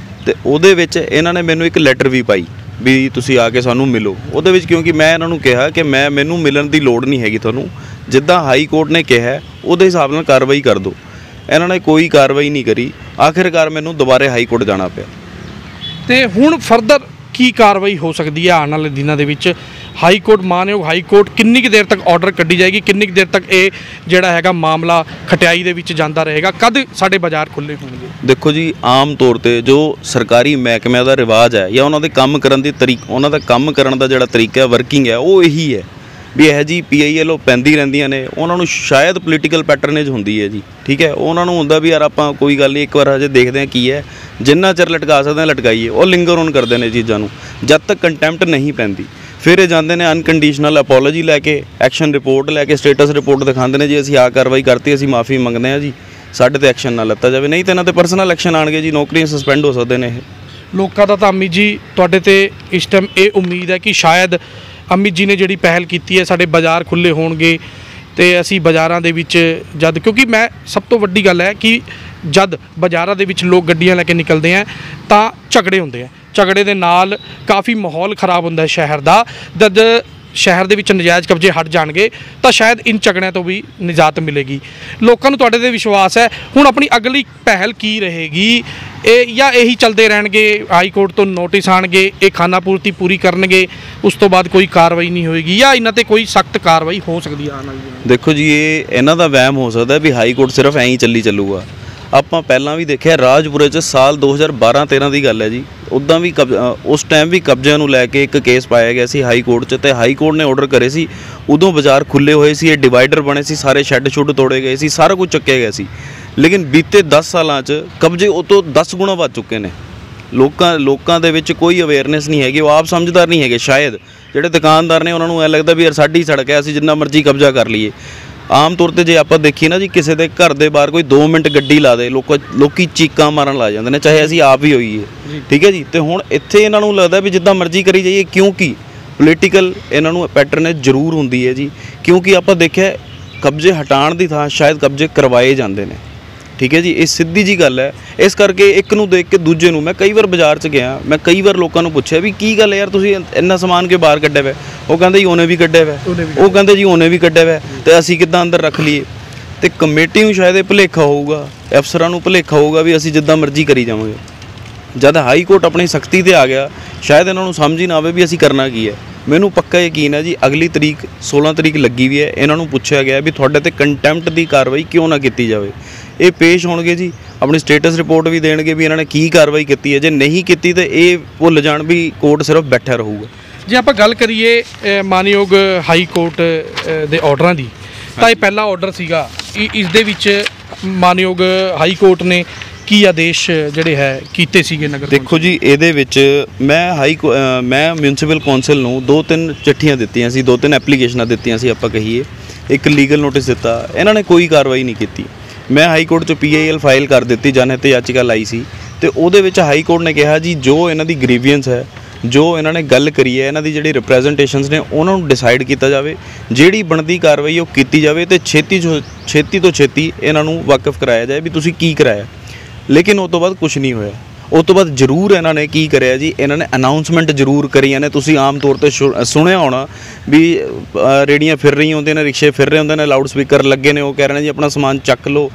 ਤੇ ਉਹਦੇ ਵਿੱਚ ਇਹਨਾਂ ਨੇ ਮੈਨੂੰ ਇੱਕ ਲੈਟਰ ਵੀ ਪਾਈ ਵੀ ਤੁਸੀਂ ਆ ਕੇ ਸਾਨੂੰ ਮਿਲੋ। ਉਹਦੇ ਵਿੱਚ ਕਿਉਂਕਿ ਮੈਂ ਇਹਨਾਂ ਨੂੰ ਕਿਹਾ ਕਿ ਮੈਨੂੰ ਮਿਲਣ ਦੀ ਲੋੜ ਨਹੀਂ ਹੈਗੀ, ਤੁਹਾਨੂੰ ਜਿੱਦਾਂ ਹਾਈ ਕੋਰਟ ਨੇ ਕਿਹਾ ਉਹਦੇ ਹਿਸਾਬ ਨਾਲ ਕਾਰਵਾਈ ਕਰ ਦਿਓ। ਇਹਨਾਂ ਨੇ ਕੋਈ ਕਾਰਵਾਈ ਨਹੀਂ ਕਰੀ। ਆਖਿਰਕਾਰ ਮੈਨੂੰ ਦੁਬਾਰੇ ਹਾਈ ਕੋਰਟ ਜਾਣਾ ਪਿਆ। ਤੇ ਹੁਣ ਫਰਦਰ ਕੀ ਕਾਰਵਾਈ ਹੋ ਸਕਦੀ ਹੈ ਆਉਣ ਵਾਲੇ ਦਿਨਾਂ ਦੇ ਵਿੱਚ? ਹਾਈ ਕੋਰਟ, ਮਾਨਯੋਗ ਹਾਈ ਕੋਰਟ ਕਿੰਨੀ ਕੁ ਦੇਰ ਤੱਕ ਆਰਡਰ ਕੱਢੀ ਜਾਏਗੀ? ਕਿੰਨੀ ਕੁ ਦੇਰ ਤੱਕ ਇਹ ਜਿਹੜਾ ਹੈਗਾ ਮਾਮਲਾ ਖਟਿਆਈ ਦੇ ਵਿੱਚ ਜਾਂਦਾ ਰਹੇਗਾ? ਕਦ ਸਾਡੇ ਬਾਜ਼ਾਰ ਖੁੱਲ੍ਹੇ ਹੋਣਗੇ? ਦੇਖੋ ਜੀ, ਆਮ ਤੌਰ ਤੇ ਜੋ ਸਰਕਾਰੀ ਮਹਿਕਮਿਆਂ ਦਾ ਰਿਵਾਜ ਹੈ ਜਾਂ ਉਹਨਾਂ ਦੇ ਕੰਮ ਕਰਨ ਦੀ ਉਹਨਾਂ ਦਾ ਕੰਮ ਕਰਨ ਦਾ ਜਿਹੜਾ ਤਰੀਕਾ ਹੈ, ਵਰਕਿੰਗ ਹੈ, ਉਹ ਇਹੀ ਹੈ ਵੀ ਇਹ ਜੀ PIL ਉਹ ਪੈਂਦੀ ਰਹਿੰਦੀਆਂ ਨੇ। ਉਹਨਾਂ ਨੂੰ ਸ਼ਾਇਦ ਪੋਲੀਟੀਕਲ ਪੈਟਰਨੇਜ ਹੁੰਦੀ ਹੈ ਜੀ, ਠੀਕ ਹੈ। ਉਹਨਾਂ ਨੂੰ ਹੁੰਦਾ ਵੀ ਯਾਰ ਆਪਾਂ ਕੋਈ ਗੱਲ ਨਹੀਂ, ਇੱਕ ਵਾਰ ਹਜੇ ਦੇਖਦੇ ਹਾਂ ਕੀ ਹੈ, ਜਿੰਨਾ ਚਿਰ ਲਟਕਾ ਸਕਦੇ ਹਾਂ ਲਟਕਾਈਏ। ਉਹ ਲਿੰਗਰ ਔਨ ਕਰਦੇ ਨੇ ਚੀਜ਼ਾਂ ਨੂੰ, ਜਦ ਤੱਕ ਕੰਟੈਂਪਟ ਨਹੀਂ ਪੈਂਦੀ। ਫਿਰ ਇਹ ਜਾਂਦੇ ਨੇ ਅਨਕੰਡੀਸ਼ਨਲ ਅਪੋਲੋਜੀ ਲੈ ਕੇ, ਐਕਸ਼ਨ ਰਿਪੋਰਟ ਲੈ ਕੇ, ਸਟੇਟਸ ਰਿਪੋਰਟ ਦਿਖਾਉਂਦੇ ਨੇ ਜੀ ਅਸੀਂ ਆਹ ਕਾਰਵਾਈ ਕਰਤੀ, ਅਸੀਂ ਮਾਫੀ ਮੰਗਦੇ ਹਾਂ ਜੀ, ਸਾਡੇ ਤੇ ਐਕਸ਼ਨ ਨਾ ਲਿੱਤਾ ਜਾਵੇ, ਨਹੀਂ ਤਾਂ ਇਹਨਾਂ ਤੇ ਪਰਸਨਲ ਐਕਸ਼ਨ ਆਣਗੇ ਜੀ, ਨੌਕਰੀਆਂ ਸਸਪੈਂਡ ਹੋ ਸਕਦੇ ਨੇ ਇਹ। ਲੋਕਾਂ ਦਾ ਤਾਂ ਅਮਿਤ ਜੀ ਤੁਹਾਡੇ ਤੇ ਇਸ ਟਾਈਮ ਇਹ ਉਮੀਦ ਹੈ ਕਿ ਸ਼ਾਇਦ ਅਮਿਤ ਜੀ ਨੇ ਜਿਹੜੀ ਪਹਿਲ ਕੀਤੀ ਹੈ, ਸਾਡੇ ਬਾਜ਼ਾਰ ਖੁੱਲ੍ਹੇ ਹੋਣਗੇ ਤੇ ਅਸੀਂ ਬਾਜ਼ਾਰਾਂ ਦੇ ਵਿੱਚ ਜਦ, ਕਿਉਂਕਿ ਮੈਂ ਸਭ ਤੋਂ ਵੱਡੀ ਗੱਲ ਹੈ ਕਿ ਜਦ ਬਾਜ਼ਾਰਾਂ ਦੇ ਵਿੱਚ ਲੋਕ ਗੱਡੀਆਂ ਲੈ ਕੇ ਨਿਕਲਦੇ ਆ ਤਾਂ ਝਗੜੇ ਹੁੰਦੇ ਆ, ਝਗੜੇ ਦੇ ਨਾਲ ਕਾਫੀ ਮਾਹੌਲ ਖਰਾਬ ਹੁੰਦਾ ਸ਼ਹਿਰ ਦਾ। ਜਦ ਸ਼ਹਿਰ ਦੇ ਵਿੱਚ ਨਜਾਇਜ਼ ਕਬਜ਼ੇ ਹਟ ਜਾਣਗੇ ਤਾਂ ਸ਼ਾਇਦ ਇਨ ਝਗੜਿਆਂ ਤੋਂ ਵੀ ਨਿਜਾਤ ਮਿਲੇਗੀ। ਲੋਕਾਂ ਨੂੰ ਤੁਹਾਡੇ 'ਤੇ ਵਿਸ਼ਵਾਸ ਹੈ। ਹੁਣ ਆਪਣੀ ਅਗਲੀ ਪਹਿਲ ਕੀ ਰਹੇਗੀ? ਇਹ ਜਾਂ ਇਹੀ ਚੱਲਦੇ ਰਹਿਣਗੇ, ਹਾਈ ਕੋਰਟ ਤੋਂ ਨੋਟਿਸ ਆਣਗੇ, ਇਹ ਖਾਨਾ ਪੂਰਤੀ ਪੂਰੀ ਕਰਨਗੇ, ਉਸ ਤੋਂ ਬਾਅਦ ਕੋਈ ਕਾਰਵਾਈ ਨਹੀਂ ਹੋਏਗੀ, ਜਾਂ ਇਹਨਾਂ 'ਤੇ ਕੋਈ ਸਖਤ ਕਾਰਵਾਈ ਹੋ ਸਕਦੀ ਹੈ? ਦੇਖੋ ਜੀ, ਇਹ ਇਹਨਾਂ ਦਾ ਵਹਿਮ ਹੋ ਸਕਦਾ ਵੀ ਹਾਈ ਕੋਰਟ ਸਿਰਫ ਐਂ ਹੀ ਚੱਲੂਗਾ। ਆਪਾਂ ਪਹਿਲਾਂ ਵੀ ਦੇਖਿਆ ਰਾਜਪੁਰੇ 'ਚ ਸਾਲ 2012-13 ਦੀ ਗੱਲ ਹੈ ਜੀ, ਉੱਦਾਂ ਵੀ ਉਸ ਟਾਈਮ ਵੀ ਕਬਜ਼ਿਆਂ ਨੂੰ ਲੈ ਕੇ ਇੱਕ ਕੇਸ ਪਾਇਆ ਗਿਆ ਸੀ ਹਾਈ ਕੋਰਟ 'ਚ, ਤੇ ਹਾਈ ਕੋਰਟ ਨੇ ਆਰਡਰ ਕਰੇ ਸੀ। ਉਦੋਂ ਬਾਜ਼ਾਰ ਖੁੱਲ੍ਹੇ ਹੋਏ ਸੀ, ਇਹ ਡਿਵਾਈਡਰ ਬਣੇ ਸੀ, ਸਾਰੇ ਸ਼ੈੱਡ ਸ਼ੁੱਡ ਤੋੜੇ ਗਏ ਸੀ, ਸਾਰਾ ਕੁਝ ਚੱਕਿਆ ਗਿਆ ਸੀ। ਲੇਕਿਨ ਬੀਤੇ 10 ਸਾਲਾਂ 'ਚ ਕਬਜ਼ੇ ਉਹ ਤੋਂ 10 ਗੁਣਾ ਵੱਧ ਚੁੱਕੇ ਨੇ। ਲੋਕਾਂ ਦੇ ਵਿੱਚ ਕੋਈ ਅਵੇਅਰਨੈਸ ਨਹੀਂ ਹੈਗੀ, ਉਹ ਆਪ ਸਮਝਦਾਰ ਨਹੀਂ ਹੈਗੇ। ਸ਼ਾਇਦ ਜਿਹੜੇ ਦੁਕਾਨਦਾਰ ਨੇ ਉਹਨਾਂ ਨੂੰ ਐਂ ਲੱਗਦਾ ਵੀ ਯਾਰ ਸਾਡੀ ਸੜਕ ਹੈ, ਅਸੀਂ ਜਿੰਨਾ ਮਰਜ਼ੀ ਕਬਜ਼ਾ ਕਰ ਲਈਏ। ਆਮ ਤੌਰ ਤੇ ਜੇ ਆਪਾਂ ਦੇਖੀਏ ਨਾ ਜੀ, ਕਿਸੇ ਦੇ ਘਰ ਦੇ ਬਾਹਰ ਕੋਈ 2 ਮਿੰਟ ਗੱਡੀ ਲਾ ਦੇ ਲੋਕੀ ਚੀਕਾਂ ਮਾਰਨ ਲੱਗ ਜਾਂਦੇ ਨੇ, ਚਾਹੇ ਅਸੀਂ ਆਪ ਹੀ ਹੋਈਏ। ਠੀਕ ਹੈ ਜੀ। ਤੇ ਹੁਣ ਇੱਥੇ ਇਹਨਾਂ ਨੂੰ ਲੱਗਦਾ ਵੀ ਜਿੱਦਾਂ ਮਰਜ਼ੀ ਕਰੀ ਜਾਈਏ, ਕਿਉਂਕਿ ਪੋਲੀਟੀਕਲ ਇਹਨਾਂ ਨੂੰ ਪੈਟਰਨ ਜ਼ਰੂਰ ਹੁੰਦੀ ਹੈ ਜੀ। ਕਿਉਂਕਿ ਆਪਾਂ ਦੇਖਿਆ ਕਬਜ਼ੇ ਹਟਾਉਣ ਦੀ ਥਾਂ ਸ਼ਾਇਦ ਕਬਜ਼ੇ ਕਰਵਾਏ ਜਾਂਦੇ ਨੇ। ਠੀਕ ਹੈ ਜੀ, ਇਹ ਸਿੱਧੀ ਜੀ ਗੱਲ ਹੈ। ਇਸ ਕਰਕੇ ਇੱਕ ਨੂੰ ਦੇਖ ਕੇ ਦੂਜੇ ਨੂੰ, ਮੈਂ ਕਈ ਵਾਰ ਬਾਜ਼ਾਰ 'ਚ ਗਿਆ, ਮੈਂ ਕਈ ਵਾਰ ਲੋਕਾਂ ਨੂੰ ਪੁੱਛਿਆ ਵੀ ਕੀ ਗੱਲ ਯਾਰ ਤੁਸੀਂ ਇੰਨਾ ਸਮਾਨ ਕੇ ਬਾਹਰ ਕੱਢਿਆ ਹੋਇਆ? ਉਹ ਕਹਿੰਦੇ ਜੀ ਉਹਨੇ ਵੀ ਕੱਢਿਆ ਹੋਇਆ, ਉਹ ਕਹਿੰਦੇ ਜੀ ਉਹਨੇ ਵੀ ਕੱਢਿਆ ਹੋਇਆ, ਤੇ ਅਸੀਂ ਕਿੱਦਾਂ ਅੰਦਰ ਰੱਖ ਲਈਏ? ਤੇ ਕਮੇਟੀ ਨੂੰ ਸ਼ਾਇਦ ਇਹ ਭੁਲੇਖਾ ਹੋਊਗਾ, ਅਫਸਰਾਂ ਨੂੰ ਭੁਲੇਖਾ ਹੋਊਗਾ ਵੀ ਅਸੀਂ ਜਿੱਦਾਂ ਮਰਜ਼ੀ ਕਰੀ ਜਾਵਾਂਗੇ। ਜਦ ਹਾਈ ਕੋਰਟ ਆਪਣੀ ਸਖਤੀ ਤੇ ਆ ਗਿਆ, ਸ਼ਾਇਦ ਇਹਨਾਂ ਨੂੰ ਸਮਝ ਹੀ ਨਾ ਆਵੇ ਵੀ ਅਸੀਂ ਕਰਨਾ ਕੀ ਹੈ। ਮੈਨੂੰ ਪੱਕਾ ਯਕੀਨ ਹੈ ਜੀ, ਅਗਲੀ ਤਰੀਕ 16 ਤਰੀਕ ਲੱਗੀ ਵੀ ਹੈ। ਇਹਨਾਂ ਨੂੰ ਪੁੱਛਿਆ ਗਿਆ ਵੀ ਤੁਹਾਡੇ ਤੇ ਕੰਟੈਂਪਟ ਦੀ ਕਾਰਵਾਈ ਕਿਉਂ ਨਾ ਕੀਤੀ ਜਾਵੇ। ਇਹ ਪੇਸ਼ ਹੋਣਗੇ ਜੀ, ਆਪਣੀ ਸਟੇਟਸ ਰਿਪੋਰਟ ਵੀ ਦੇਣਗੇ ਵੀ ਇਹਨਾਂ ਨੇ ਕੀ ਕਾਰਵਾਈ ਕੀਤੀ ਹੈ। ਜੇ ਨਹੀਂ ਕੀਤੀ ਤਾਂ ਇਹ ਭੁੱਲ ਜਾਣ ਵੀ ਕੋਰਟ ਸਿਰਫ ਬੈਠਾ ਰਹੂਗਾ। ਜੇ ਆਪਾਂ ਗੱਲ ਕਰੀਏ ਮਾਨਯੋਗ ਹਾਈ ਕੋਰਟ ਦੇ ਆਰਡਰਾਂ ਦੀ, ਤਾਂ ਇਹ ਪਹਿਲਾ ਆਰਡਰ ਸੀਗਾ। ਇਸ ਦੇ ਵਿੱਚ ਮਾਨਯੋਗ ਹਾਈ ਕੋਰਟ ਨੇ ਕੀ ਆਦੇਸ਼ ਜਿਹੜੇ ਹੈ ਕੀਤੇ ਸੀਗੇ ਨਗਰ? ਦੇਖੋ ਜੀ, ਇਹਦੇ ਵਿੱਚ ਮੈਂ ਮਿਊਨਿਸਪਲ ਕੌਂਸਲ ਨੂੰ 2-3 ਚਿੱਠੀਆਂ ਦਿੱਤੀਆਂ ਸੀ, 2-3 ਐਪਲੀਕੇਸ਼ਨਾਂ ਦਿੱਤੀਆਂ ਸੀ ਆਪਾਂ ਕਹੀਏ, ਇੱਕ ਲੀਗਲ ਨੋਟਿਸ ਦਿੱਤਾ। ਇਹਨਾਂ ਨੇ ਕੋਈ ਕਾਰਵਾਈ ਨਹੀਂ ਕੀਤੀ। ਮੈਂ ਹਾਈ ਕੋਰਟ 'ਚ PIL ਫਾਈਲ ਕਰ ਦਿੱਤੀ, ਜਨਹਿਤ ਯਾਚਿਕਾ ਲਾਈ ਸੀ, ਤੇ ਉਹਦੇ ਵਿੱਚ ਹਾਈ ਕੋਰਟ ਨੇ ਕਿਹਾ ਜੀ ਜੋ ਇਹਨਾਂ ਦੀ ਗ੍ਰੀਵੀਅੰਸ ਹੈ, ਜੋ ਇਹਨਾਂ ਨੇ ਗੱਲ ਕਰੀ ਹੈ, ਇਹਨਾਂ ਦੀ ਜਿਹੜੀ ਰਿਪਰੈਜ਼ੈਂਟੇਸ਼ਨਸ ਨੇ, ਉਹਨਾਂ ਨੂੰ ਡਿਸਾਈਡ ਕੀਤਾ ਜਾਵੇ, ਜਿਹੜੀ ਬਣਦੀ ਕਾਰਵਾਈ ਉਹ ਕੀਤੀ ਜਾਵੇ, ਤੇ ਛੇਤੀ ਤੋਂ ਛੇਤੀ ਇਹਨਾਂ ਨੂੰ ਵਾਕਿਫ ਕਰਾਇਆ ਜਾਏ ਵੀ ਤੁਸੀਂ ਕੀ ਕਰਾਇਆ। ਲੇਕਿਨ ਉਸ ਤੋਂ ਬਾਅਦ ਕੁਝ ਨਹੀਂ ਹੋਇਆ। ਉਸ ਤੋਂ ਬਾਅਦ ਜ਼ਰੂਰ ਇਹਨਾਂ ਨੇ ਕੀ ਕਰਿਆ ਜੀ, ਇਹਨਾਂ ਨੇ ਅਨਾਊਂਸਮੈਂਟ ਜ਼ਰੂਰ ਕਰੀਆਂ ਨੇ। ਤੁਸੀਂ ਆਮ ਤੌਰ 'ਤੇ ਸੁਣਿਆ ਹੋਣਾ ਵੀ ਰੇੜੀਆਂ ਫਿਰ ਰਹੀਆਂ ਹੁੰਦੀਆਂ ਨੇ, ਰਿਕਸ਼ੇ ਫਿਰ ਰਹੇ ਹੁੰਦੇ ਨੇ, ਲਾਊਡ ਸਪੀਕਰ ਲੱਗੇ ਨੇ, ਉਹ ਕਹਿ ਰਹੇ ਨੇ ਜੀ ਆਪਣਾ ਸਮਾਨ ਚੱਕ ਲਓ।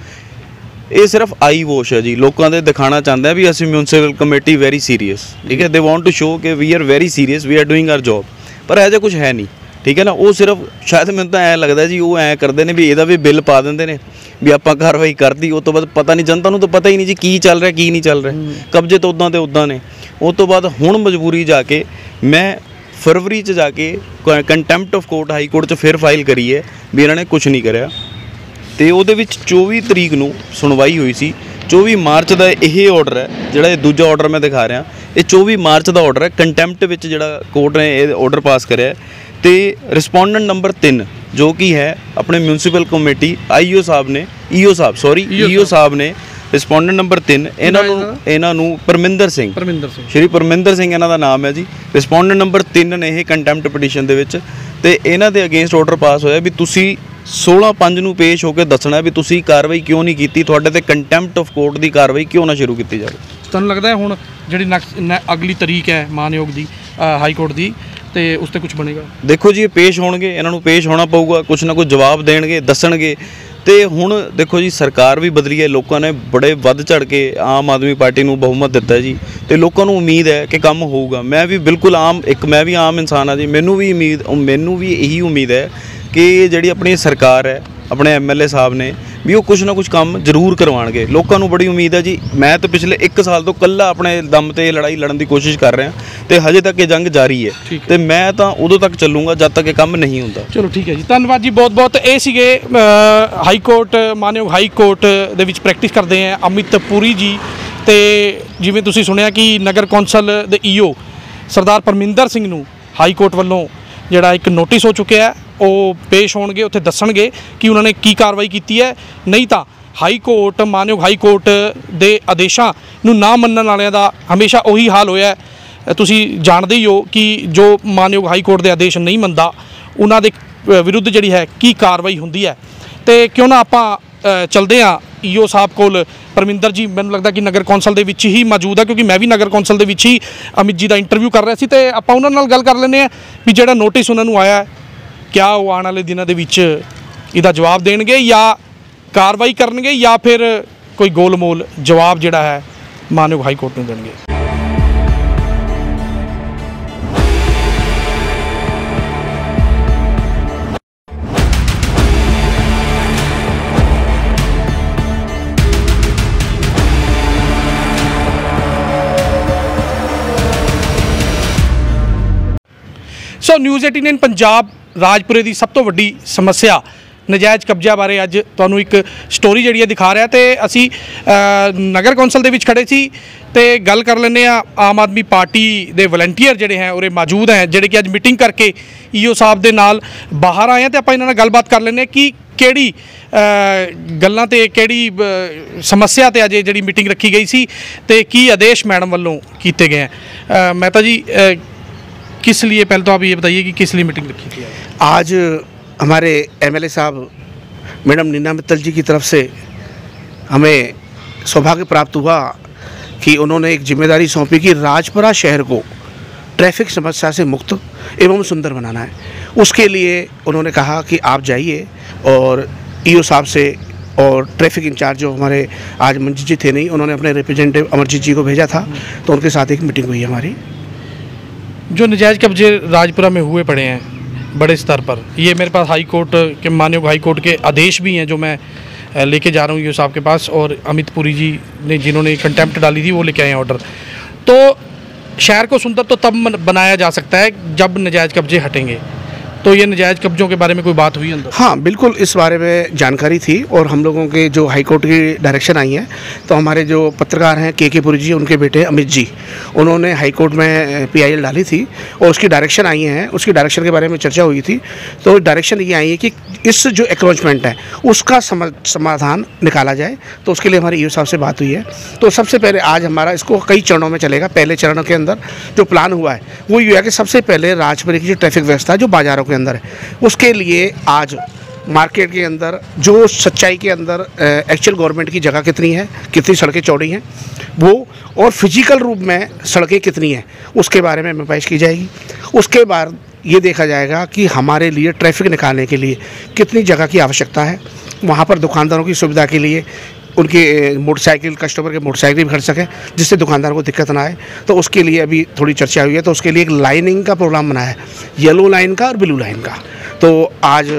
ਇਹ ਸਿਰਫ ਆਈ ਵੋਸ਼ ਹੈ ਜੀ, ਲੋਕਾਂ ਦੇ ਦਿਖਾਣਾ ਚਾਹੁੰਦਾ ਵੀ ਅਸੀਂ ਮਿਊਨਿਸਪਲ ਕਮੇਟੀ ਵੈਰੀ ਸੀਰੀਅਸ। ਠੀਕ ਹੈ, ਦੇ ਵਾਂਟ ਟੂ ਸ਼ੋ ਕਿ we are very serious, we are doing our job, ਪਰ ਇਹੋ ਜਿਹਾ ਕੁਝ ਹੈ ਨਹੀਂ। ਠੀਕ ਹੈ ਨਾ, ਉਹ ਸਿਰਫ ਸ਼ਾਇਦ ਮੈਨੂੰ ਤਾਂ ਐਂ ਲੱਗਦਾ ਜੀ, ਉਹ ਐਂ ਕਰਦੇ ਨੇ ਵੀ ਇਹਦਾ ਵੀ ਬਿੱਲ ਪਾ ਦਿੰਦੇ ਨੇ ਵੀ ਆਪਾਂ ਕਾਰਵਾਈ ਕਰਦੀ। ਉਸ ਤੋਂ ਬਾਅਦ ਪਤਾ ਨਹੀਂ, ਜਨਤਾ ਨੂੰ ਤਾਂ ਪਤਾ ਹੀ ਨਹੀਂ ਜੀ ਕੀ ਚੱਲ ਰਿਹਾ ਕੀ ਨਹੀਂ ਚੱਲ ਰਿਹਾ। ਕਬਜ਼ੇ ਤਾਂ ਉੱਦਾਂ ਦੇ ਉੱਦਾਂ ਨੇ। ਉਸ ਤੋਂ ਬਾਅਦ ਹੁਣ ਮਜਬੂਰੀ ਜਾ ਕੇ ਮੈਂ ਫਰਵਰੀ 'ਚ ਜਾ ਕੇ contempt of court high court 'ਚ ਫਿਰ ਫਾਈਲ ਕਰੀ ਹੈ ਵੀ ਇਹਨਾਂ ਨੇ ਕੁਝ ਨਹੀਂ ਕਰਿਆ। ਤੇ ਉਹਦੇ ਵਿੱਚ 24 ਤਰੀਕ ਨੂੰ ਸੁਣਵਾਈ ਹੋਈ ਸੀ। 24 ਮਾਰਚ ਦਾ ਇਹ ਆਰਡਰ ਹੈ, ਜਿਹੜਾ ਇਹ ਦੂਜਾ ਆਰਡਰ ਮੈਂ ਦਿਖਾ ਰਿਹਾ, ਇਹ 24 ਮਾਰਚ ਦਾ ਆਰਡਰ ਹੈ। ਕੰਟੈਂਪਟ ਵਿੱਚ ਜਿਹੜਾ ਕੋਰਟ ਨੇ ਇਹ ਆਰਡਰ ਪਾਸ ਕਰਿਆ, ਤੇ ਰਿਸਪੋਂਡੈਂਟ ਨੰਬਰ 3 ਜੋ ਕਿ ਹੈ ਆਪਣੇ ਮਿਊਨਿਸਪਲ ਕਮੇਟੀ ਈਓ ਸਾਹਿਬ ਨੇ ਰਿਸਪੋਂਡੈਂਟ ਨੰਬਰ 3 ਇਹਨਾਂ ਨੂੰ ਪਰਮਿੰਦਰ ਸਿੰਘ ਸ਼੍ਰੀ ਪਰਮਿੰਦਰ ਸਿੰਘ ਇਹਨਾਂ ਦਾ ਨਾਮ ਹੈ ਜੀ। ਰਿਸਪੋਂਡੈਂਟ ਨੰਬਰ 3 ਨੇ ਇਹ ਕੰਟੈਂਪਟ ਪਟੀਸ਼ਨ ਦੇ ਵਿੱਚ, ਤੇ ਇਹਨਾਂ ਦੇ ਅਗੇਂਸਟ ਆਰਡਰ ਪਾਸ ਹੋਇਆ ਵੀ ਤੁਸੀਂ 16/5 ਨੂੰ ਪੇਸ਼ ਹੋ ਕੇ ਦੱਸਣਾ ਵੀ ਤੁਸੀਂ ਕਾਰਵਾਈ ਕਿਉਂ ਨਹੀਂ ਕੀਤੀ, ਤੁਹਾਡੇ ਤੇ ਕੰਟੈਂਪਟ ਆਫ ਕੋਰਟ ਦੀ ਕਾਰਵਾਈ ਕਿਉਂ ਨਾ ਸ਼ੁਰੂ ਕੀਤੀ ਜਾਵੇ। ਤੁਹਾਨੂੰ ਲੱਗਦਾ ਹੈ ਹੁਣ ਜਿਹੜੀ ਅਗਲੀ ਤਰੀਕ ਹੈ ਮਾਨਯੋਗ ਦੀ ਹਾਈ ਕੋਰਟ ਦੀ, ਤੇ ਉਸ ਤੇ ਕੁਝ ਬਣੇਗਾ? ਦੇਖੋ ਜੀ, ਇਹ ਪੇਸ਼ ਹੋਣਗੇ, ਇਹਨਾਂ ਨੂੰ ਪੇਸ਼ ਹੋਣਾ ਪਊਗਾ, ਕੁਝ ਨਾ ਕੁਝ ਜਵਾਬ ਦੇਣਗੇ, ਦੱਸਣਗੇ। ਤੇ ਹੁਣ ਦੇਖੋ ਜੀ, ਸਰਕਾਰ ਵੀ ਬਦਲੀ ਹੈ, ਲੋਕਾਂ ਨੇ ਬੜੇ ਵੱਧ ਚੜ ਕੇ ਆਮ ਆਦਮੀ ਪਾਰਟੀ ਨੂੰ ਬਹੁਮਤ ਦਿੱਤਾ ਜੀ, ਤੇ ਲੋਕਾਂ ਨੂੰ ਉਮੀਦ ਹੈ ਕਿ ਕੰਮ ਹੋਊਗਾ। ਮੈਂ ਵੀ ਬਿਲਕੁਲ ਮੈਂ ਵੀ ਆਮ ਇਨਸਾਨ ਹਾਂ ਜੀ, ਮੈਨੂੰ ਵੀ ਇਹੀ ਉਮੀਦ ਹੈ ਕਿ ਜਿਹੜੀ ਆਪਣੀ ਸਰਕਾਰ ਹੈ, ਆਪਣੇ MLA ਸਾਹਿਬ ਨੇ ਵੀ ਉਹ ਕੁਝ ਨਾ ਕੁਝ ਕੰਮ ਜ਼ਰੂਰ ਕਰਵਾਉਣਗੇ। ਲੋਕਾਂ ਨੂੰ ਬੜੀ ਉਮੀਦ ਹੈ ਜੀ। ਮੈਂ ਤਾਂ ਪਿਛਲੇ 1 ਸਾਲ ਤੋਂ ਇਕੱਲਾ ਆਪਣੇ ਦਮ ਤੇ ਲੜਾਈ ਲੜਨ ਦੀ ਕੋਸ਼ਿਸ਼ ਕਰ ਰਿਹਾ, ਤੇ ਹਜੇ ਤੱਕ ਇਹ ਜੰਗ ਜਾਰੀ ਹੈ, ਤੇ ਮੈਂ ਤਾਂ ਉਦੋਂ ਤੱਕ ਚੱਲੂੰਗਾ ਜਦ ਤੱਕ ਇਹ ਕੰਮ ਨਹੀਂ ਹੁੰਦਾ। ਚਲੋ ਠੀਕ ਹੈ ਜੀ, ਧੰਨਵਾਦ ਜੀ, ਬਹੁਤ ਬਹੁਤ। ਇਹ ਸੀਗੇ ਹਾਈ ਕੋਰਟ, ਮਾਨਯੋਗ ਹਾਈ ਕੋਰਟ ਦੇ ਵਿੱਚ ਪ੍ਰੈਕਟਿਸ ਕਰਦੇ ਆ ਅਮਿਤ ਪੁਰੀ ਜੀ। ਤੇ ਜਿਵੇਂ ਤੁਸੀਂ ਸੁਣਿਆ ਕਿ ਨਗਰ ਕੌਂਸਲ ਦੇ EO ਸਰਦਾਰ ਪਰਮਿੰਦਰ ਸਿੰਘ ਨੂੰ ਹਾਈ ਕੋਰਟ ਵੱਲੋਂ ਜਿਹੜਾ ਇੱਕ ਨੋਟਿਸ ਹੋ ਚੁੱਕਿਆ ਹੈ, ਉਹ ਪੇਸ਼ ਹੋਣਗੇ, ਉੱਥੇ ਦੱਸਣਗੇ ਕਿ ਉਹਨਾਂ ਨੇ ਕੀ ਕਾਰਵਾਈ ਕੀਤੀ ਹੈ। ਨਹੀਂ ਤਾਂ ਹਾਈ ਕੋਰਟ, ਮਾਨਯੋਗ ਹਾਈ ਕੋਰਟ ਦੇ ਆਦੇਸ਼ਾਂ ਨੂੰ ਨਾ ਮੰਨਣ ਵਾਲਿਆਂ ਦਾ ਹਮੇਸ਼ਾ ਉਹੀ ਹਾਲ ਹੋਇਆ। ਤੁਸੀਂ ਜਾਣਦੇ ਹੀ ਹੋ ਕਿ ਜੋ ਮਾਨਯੋਗ ਹਾਈ ਕੋਰਟ ਦੇ ਆਦੇਸ਼ ਨਹੀਂ ਮੰਨਦਾ, ਉਹਨਾਂ ਦੇ ਵਿਰੁੱਧ ਜਿਹੜੀ ਹੈ ਕੀ ਕਾਰਵਾਈ ਹੁੰਦੀ ਹੈ। ਤੇ ਕਿਉਂ ਨਾ ਆਪਾਂ ਚਲਦੇ ਹਾਂ EO ਸਾਹਿਬ ਕੋਲ। ਪਰਮਿੰਦਰ ਜੀ ਮੈਨੂੰ ਲੱਗਦਾ ਕਿ ਨਗਰ ਕੌਂਸਲ ਦੇ ਵਿੱਚ ਹੀ ਮੌਜੂਦ ਹੈ, ਕਿਉਂਕਿ ਮੈਂ ਵੀ ਨਗਰ ਕੌਂਸਲ ਦੇ ਵਿੱਚ ਹੀ ਅਮਿਤ ਜੀ ਦਾ ਇੰਟਰਵਿਊ ਕਰ ਰਿਹਾ ਸੀ, ਤੇ ਆਪਾਂ ਉਹਨਾਂ ਨਾਲ ਗੱਲ ਕਰ ਲੈਂਦੇ ਹਾਂ ਵੀ ਜਿਹੜਾ ਨੋਟਿਸ ਉਹਨਾਂ ਨੂੰ ਆਇਆ, ਕਿਆ ਉਹ ਆਉਣ ਵਾਲੇ ਦਿਨਾਂ ਦੇ ਵਿੱਚ ਇਹਦਾ ਜਵਾਬ ਦੇਣਗੇ ਜਾਂ ਕਾਰਵਾਈ ਕਰਨਗੇ, ਜਾਂ ਫਿਰ ਕੋਈ ਗੋਲਮੋਲ ਜਵਾਬ ਜਿਹੜਾ ਹੈ ਮਾਨਯੋਗ ਹਾਈ ਕੋਰਟ ਨੂੰ ਦੇਣਗੇ। ਸੋ ਨਿਊਜ਼ 18 ਪੰਜਾਬ ਰਾਜਪੁਰੇ ਦੀ ਸਭ ਤੋਂ ਵੱਡੀ ਸਮੱਸਿਆ ਨਜਾਇਜ਼ ਕਬਜ਼ਾ ਬਾਰੇ ਅੱਜ ਤੁਹਾਨੂੰ ਇੱਕ ਸਟੋਰੀ ਜਿਹੜੀ ਹੈ ਦਿਖਾ ਰਿਹਾ। ਤੇ ਅਸੀਂ ਨਗਰ ਕੌਂਸਲ ਦੇ ਵਿੱਚ ਖੜੇ ਸੀ ਤੇ ਗੱਲ ਕਰ ਲੈਂਦੇ ਆ। ਆਮ ਆਦਮੀ ਪਾਰਟੀ ਦੇ ਵਲੰਟੀਅਰ ਜਿਹੜੇ ਹੈ ਉਰੇ ਮੌਜੂਦ ਹੈ, ਜਿਹੜੇ ਕਿ ਅੱਜ ਮੀਟਿੰਗ ਕਰਕੇ EO ਸਾਹਿਬ ਦੇ ਨਾਲ ਬਾਹਰ ਆਏ ਆ, ਤੇ ਆਪਾਂ ਇਹਨਾਂ ਨਾਲ ਗੱਲਬਾਤ ਕਰ ਲੈਂਦੇ ਹਾਂ ਕਿ ਕਿਹੜੀ ਗੱਲਾਂ ਤੇ ਕਿਹੜੀ ਸਮੱਸਿਆ ਤੇ ਅੱਜ ਇਹ ਜਿਹੜੀ ਮੀਟਿੰਗ ਰੱਖੀ ਗਈ ਸੀ ਤੇ ਕੀ ਆदेश मैडम ਵੱਲੋਂ ਕੀਤੇ गए हैं। मेहता जी किस लिए, पहले तो आप ये बताइए कि किस लिए मीटिंग रखी थी आज? हमारे एमएलए साहब मैडम नीना मित्तल जी की तरफ से हमें सौभाग्य प्राप्त हुआ कि उन्होंने एक जिम्मेदारी सौंपी कि राजपुरा शहर को ट्रैफिक समस्या से मुक्त एवं सुंदर बनाना है। उसके लिए उन्होंने कहा कि आप जाइए और ईओ साहब से और ट्रैफिक इंचार्ज जो हमारे आज मंजीत जी थे नहीं, उन्होंने अपने रिप्रेजेंटेटिव अमरजीत जी को भेजा था, तो उनके साथ एक मीटिंग हुई हमारी। जो नजायज़ कब्जे राजपुरा में हुए पड़े हैं बड़े स्तर पर, ये मेरे पास हाई कोर्ट के माननीय हाई कोर्ट के आदेश भी हैं जो मैं लेके जा रहा हूँ ईओ साहब के पास, और अमित पुरी जी ने जिन्होंने कंटेम्प्ट डाली थी वो लेके आए ऑर्डर। तो शहर को सुंदर तो तब बनाया जा सकता है जब नजायज़ कब्जे हटेंगे। तो ये नजायज़ कब्जों के बारे में कोई बात हुई अंदर? हाँ, बिल्कुल इस बारे में जानकारी थी और हम लोगों के जो हाई कोर्ट की डायरेक्शन आई है, तो हमारे जो पत्रकार हैं के पुरी जी, उनके बेटे अमित जी, उन्होंने हाई कोर्ट में PIL डाली थी और उसकी डायरेक्शन आई है। उसकी डायरेक्शन के बारे में चर्चा हुई थी, तो डायरेक्शन ये आई है कि इस जो एक्रोचमेंट है उसका समाधान निकाला जाए। तो उसके लिए हमारे ईओ साहब से बात हुई है। तो सबसे पहले आज हमारा इसको कई चरणों में चलेगा। पहले चरण के अंदर जो प्लान हुआ है वो ये है कि सबसे पहले राजपुरा की जो ट्रैफिक व्यवस्था जो बाज़ारों के अंदर है, उसके लिए आज मार्केट के अंदर जो सच्चाई के अंदर एक्चुअल गवर्नमेंट की जगह कितनी है, कितनी सड़कें चौड़ी हैं वो, और फिजिकल रूप में सड़कें कितनी हैं, उसके बारे में पेश की जाएगी। उसके बाद ये देखा जाएगा कि हमारे लिए ट्रैफिक निकालने के लिए कितनी जगह की आवश्यकता है। वहाँ पर दुकानदारों की सुविधा के लिए उनके मोटरसाइकिल, कस्टमर के मोटरसाइकिल भी खड़ सकें जिससे दुकानदार को दिक्कत ना आए। तो उसके लिए अभी थोड़ी चर्चा हुई है। तो उसके लिए एक लाइनिंग का प्रोग्राम बनाया है, येलो लाइन का और ब्लू लाइन का। तो आज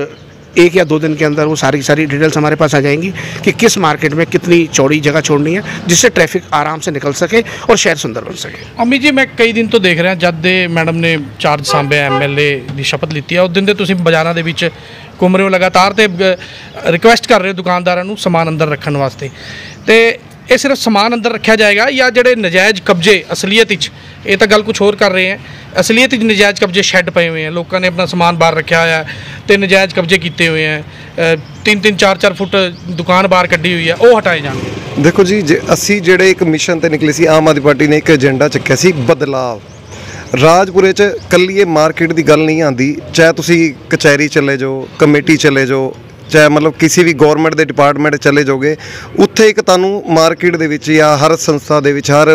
1 या 2 दिन के अंदर वो सारी डिटेल्स हमारे पास आ जाएंगी कि किस मार्केट में कितनी चौड़ी जगह छोड़नी है जिससे ट्रैफिक आराम से निकल सके और शहर सुंदर बन सके। अमित जी, मैं कई दिन तो देख रहा जब ਦੇ मैडम ने चार्ज ਸਾਂਭਿਆ MLA ਦੀ ਸ਼ਪਥ ਲਿੱਤੀ ਹੈ, ਉਸ ਦਿਨ ਦੇ ਤੁਸੀਂ ਬਾਜ਼ਾਰਾਂ ਦੇ ਵਿੱਚ ਘੁੰਮ ਰਹੇ ਹੋ ਲਗਾਤਾਰ ਤੇ ਰਿਕੁਐਸਟ ਕਰ ਰਹੇ ਹੋ ਦੁਕਾਨਦਾਰਾਂ ਨੂੰ ਸਮਾਨ ਅੰਦਰ ਰੱਖਣ ਵਾਸਤੇ। ਤੇ ਇਹ ਸਿਰਫ ਸਮਾਨ ਅੰਦਰ ਰੱਖਿਆ ਜਾਏਗਾ ਜਾਂ ਜਿਹੜੇ ਨਜਾਇਜ਼ ਕਬਜ਼ੇ ਅਸਲੀਅਤ ਵਿੱਚ, ਇਹ ਤਾਂ ਗੱਲ ਕੁਝ ਹੋਰ ਕਰ ਰਹੇ ਹੈ, ਅਸਲੀਅਤ ਵਿੱਚ ਨਜਾਇਜ਼ ਕਬਜ਼ੇ ਸ਼ੈੱਡ ਪਏ ਹੋਏ हैं, ਲੋਕਾਂ ਨੇ ਆਪਣਾ ਸਮਾਨ ਬਾਹਰ ਰੱਖਿਆ ਹੋਇਆ ਹੈ ਤੇ ਨਜਾਇਜ਼ ਕਬਜ਼ੇ ਕੀਤੇ ਹੋਏ हैं, 3-3 4-4 ਫੁੱਟ ਦੁਕਾਨ ਬਾਹਰ ਕੱਢੀ ਹੋਈ ਹੈ, ਉਹ ਹਟਾਏ ਜਾਣਗੇ। ਦੇਖੋ ਜੀ, ਅਸੀਂ ਜਿਹੜੇ ਇੱਕ ਮਿਸ਼ਨ ਤੇ ਨਿਕਲੇ ਸੀ, ਆਮ ਆਦਮੀ ਪਾਰਟੀ ਨੇ ਇੱਕ ਏਜੰਡਾ ਚੱਕਿਆ ਸੀ ਬਦਲਾਵ। ਰਾਜਪੁਰੇ 'ਚ ਕੱਲੀ ਇਹ ਮਾਰਕੀਟ ਦੀ ਗੱਲ ਨਹੀਂ ਆਉਂਦੀ, ਚਾਹੇ ਤੁਸੀਂ ਕਚਹਿਰੀ ਚਲੇ ਜਾਓ, ਕਮੇਟੀ ਚਲੇ ਜਾਓ, ਚਾਹੇ ਮਤਲਬ ਕਿਸੇ ਵੀ ਗੌਰਮੈਂਟ ਦੇ ਡਿਪਾਰਟਮੈਂਟ ਚਲੇ ਜਾਓਗੇ, ਉੱਥੇ ਇੱਕ ਤੁਹਾਨੂੰ ਮਾਰਕੀਟ ਦੇ ਵਿੱਚ ਜਾਂ ਹਰ ਸੰਸਥਾ ਦੇ ਵਿੱਚ, ਹਰ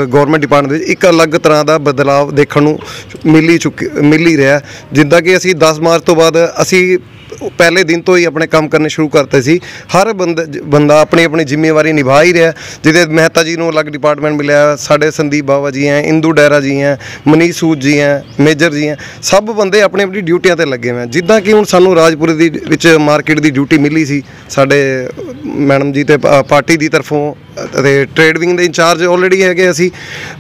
ਗੌਰਮੈਂਟ ਡਿਪਾਰਟਮੈਂਟ ਦੇ ਵਿੱਚ ਇੱਕ ਅਲੱਗ ਤਰ੍ਹਾਂ ਦਾ ਬਦਲਾਵ ਦੇਖਣ ਨੂੰ ਮਿਲ ਹੀ ਰਿਹਾ। ਜਿੱਦਾਂ ਕਿ ਅਸੀਂ 10 ਮਾਰਚ ਤੋਂ ਬਾਅਦ ਅਸੀਂ ਪਹਿਲੇ ਦਿਨ ਤੋਂ ਹੀ ਆਪਣੇ ਕੰਮ ਕਰਨੇ ਸ਼ੁਰੂ ਕਰਤੇ ਸੀ। ਹਰ ਬੰਦਾ ਆਪਣੀ ਆਪਣੀ ਜ਼ਿੰਮੇਵਾਰੀ ਨਿਭਾ ਹੀ ਰਿਹਾ। ਜਿਹਦੇ ਮਹਿਤਾ ਜੀ ਨੂੰ ਅਲੱਗ ਡਿਪਾਰਟਮੈਂਟ ਮਿਲਿਆ, ਸਾਡੇ ਸੰਦੀਪ ਬਾਵਾ ਜੀ ਹੈ, ਇੰਦੂ ਡੈਰਾ ਜੀ ਹੈ, ਮਨੀਸ਼ ਸੂਦ ਜੀ ਹੈ, ਮੇਜਰ ਜੀ ਹੈ, ਸਭ ਬੰਦੇ ਆਪਣੀ ਆਪਣੀ ਡਿਊਟੀਆਂ ਤੇ ਲੱਗੇ ਹੋਏ। ਜਿੱਦਾਂ ਕਿ ਹੁਣ ਸਾਨੂੰ ਰਾਜਪੁਰੇ ਦੀ ਵਿੱਚ ਮਾਰਕੀਟ ਦੀ ਡਿਊਟੀ ਮਿਲੀ ਸੀ ਸਾਡੇ ਮੈਡਮ ਜੀ ਤੇ ਪਾਰਟੀ ਦੀ ਤਰਫੋਂ, ਅਤੇ ਟ੍ਰੇਡ ਵਿੰਗ ਦੇ ਇੰਚਾਰਜ ਆਲਰੇਡੀ ਹੈਗੇ ਅਸੀਂ।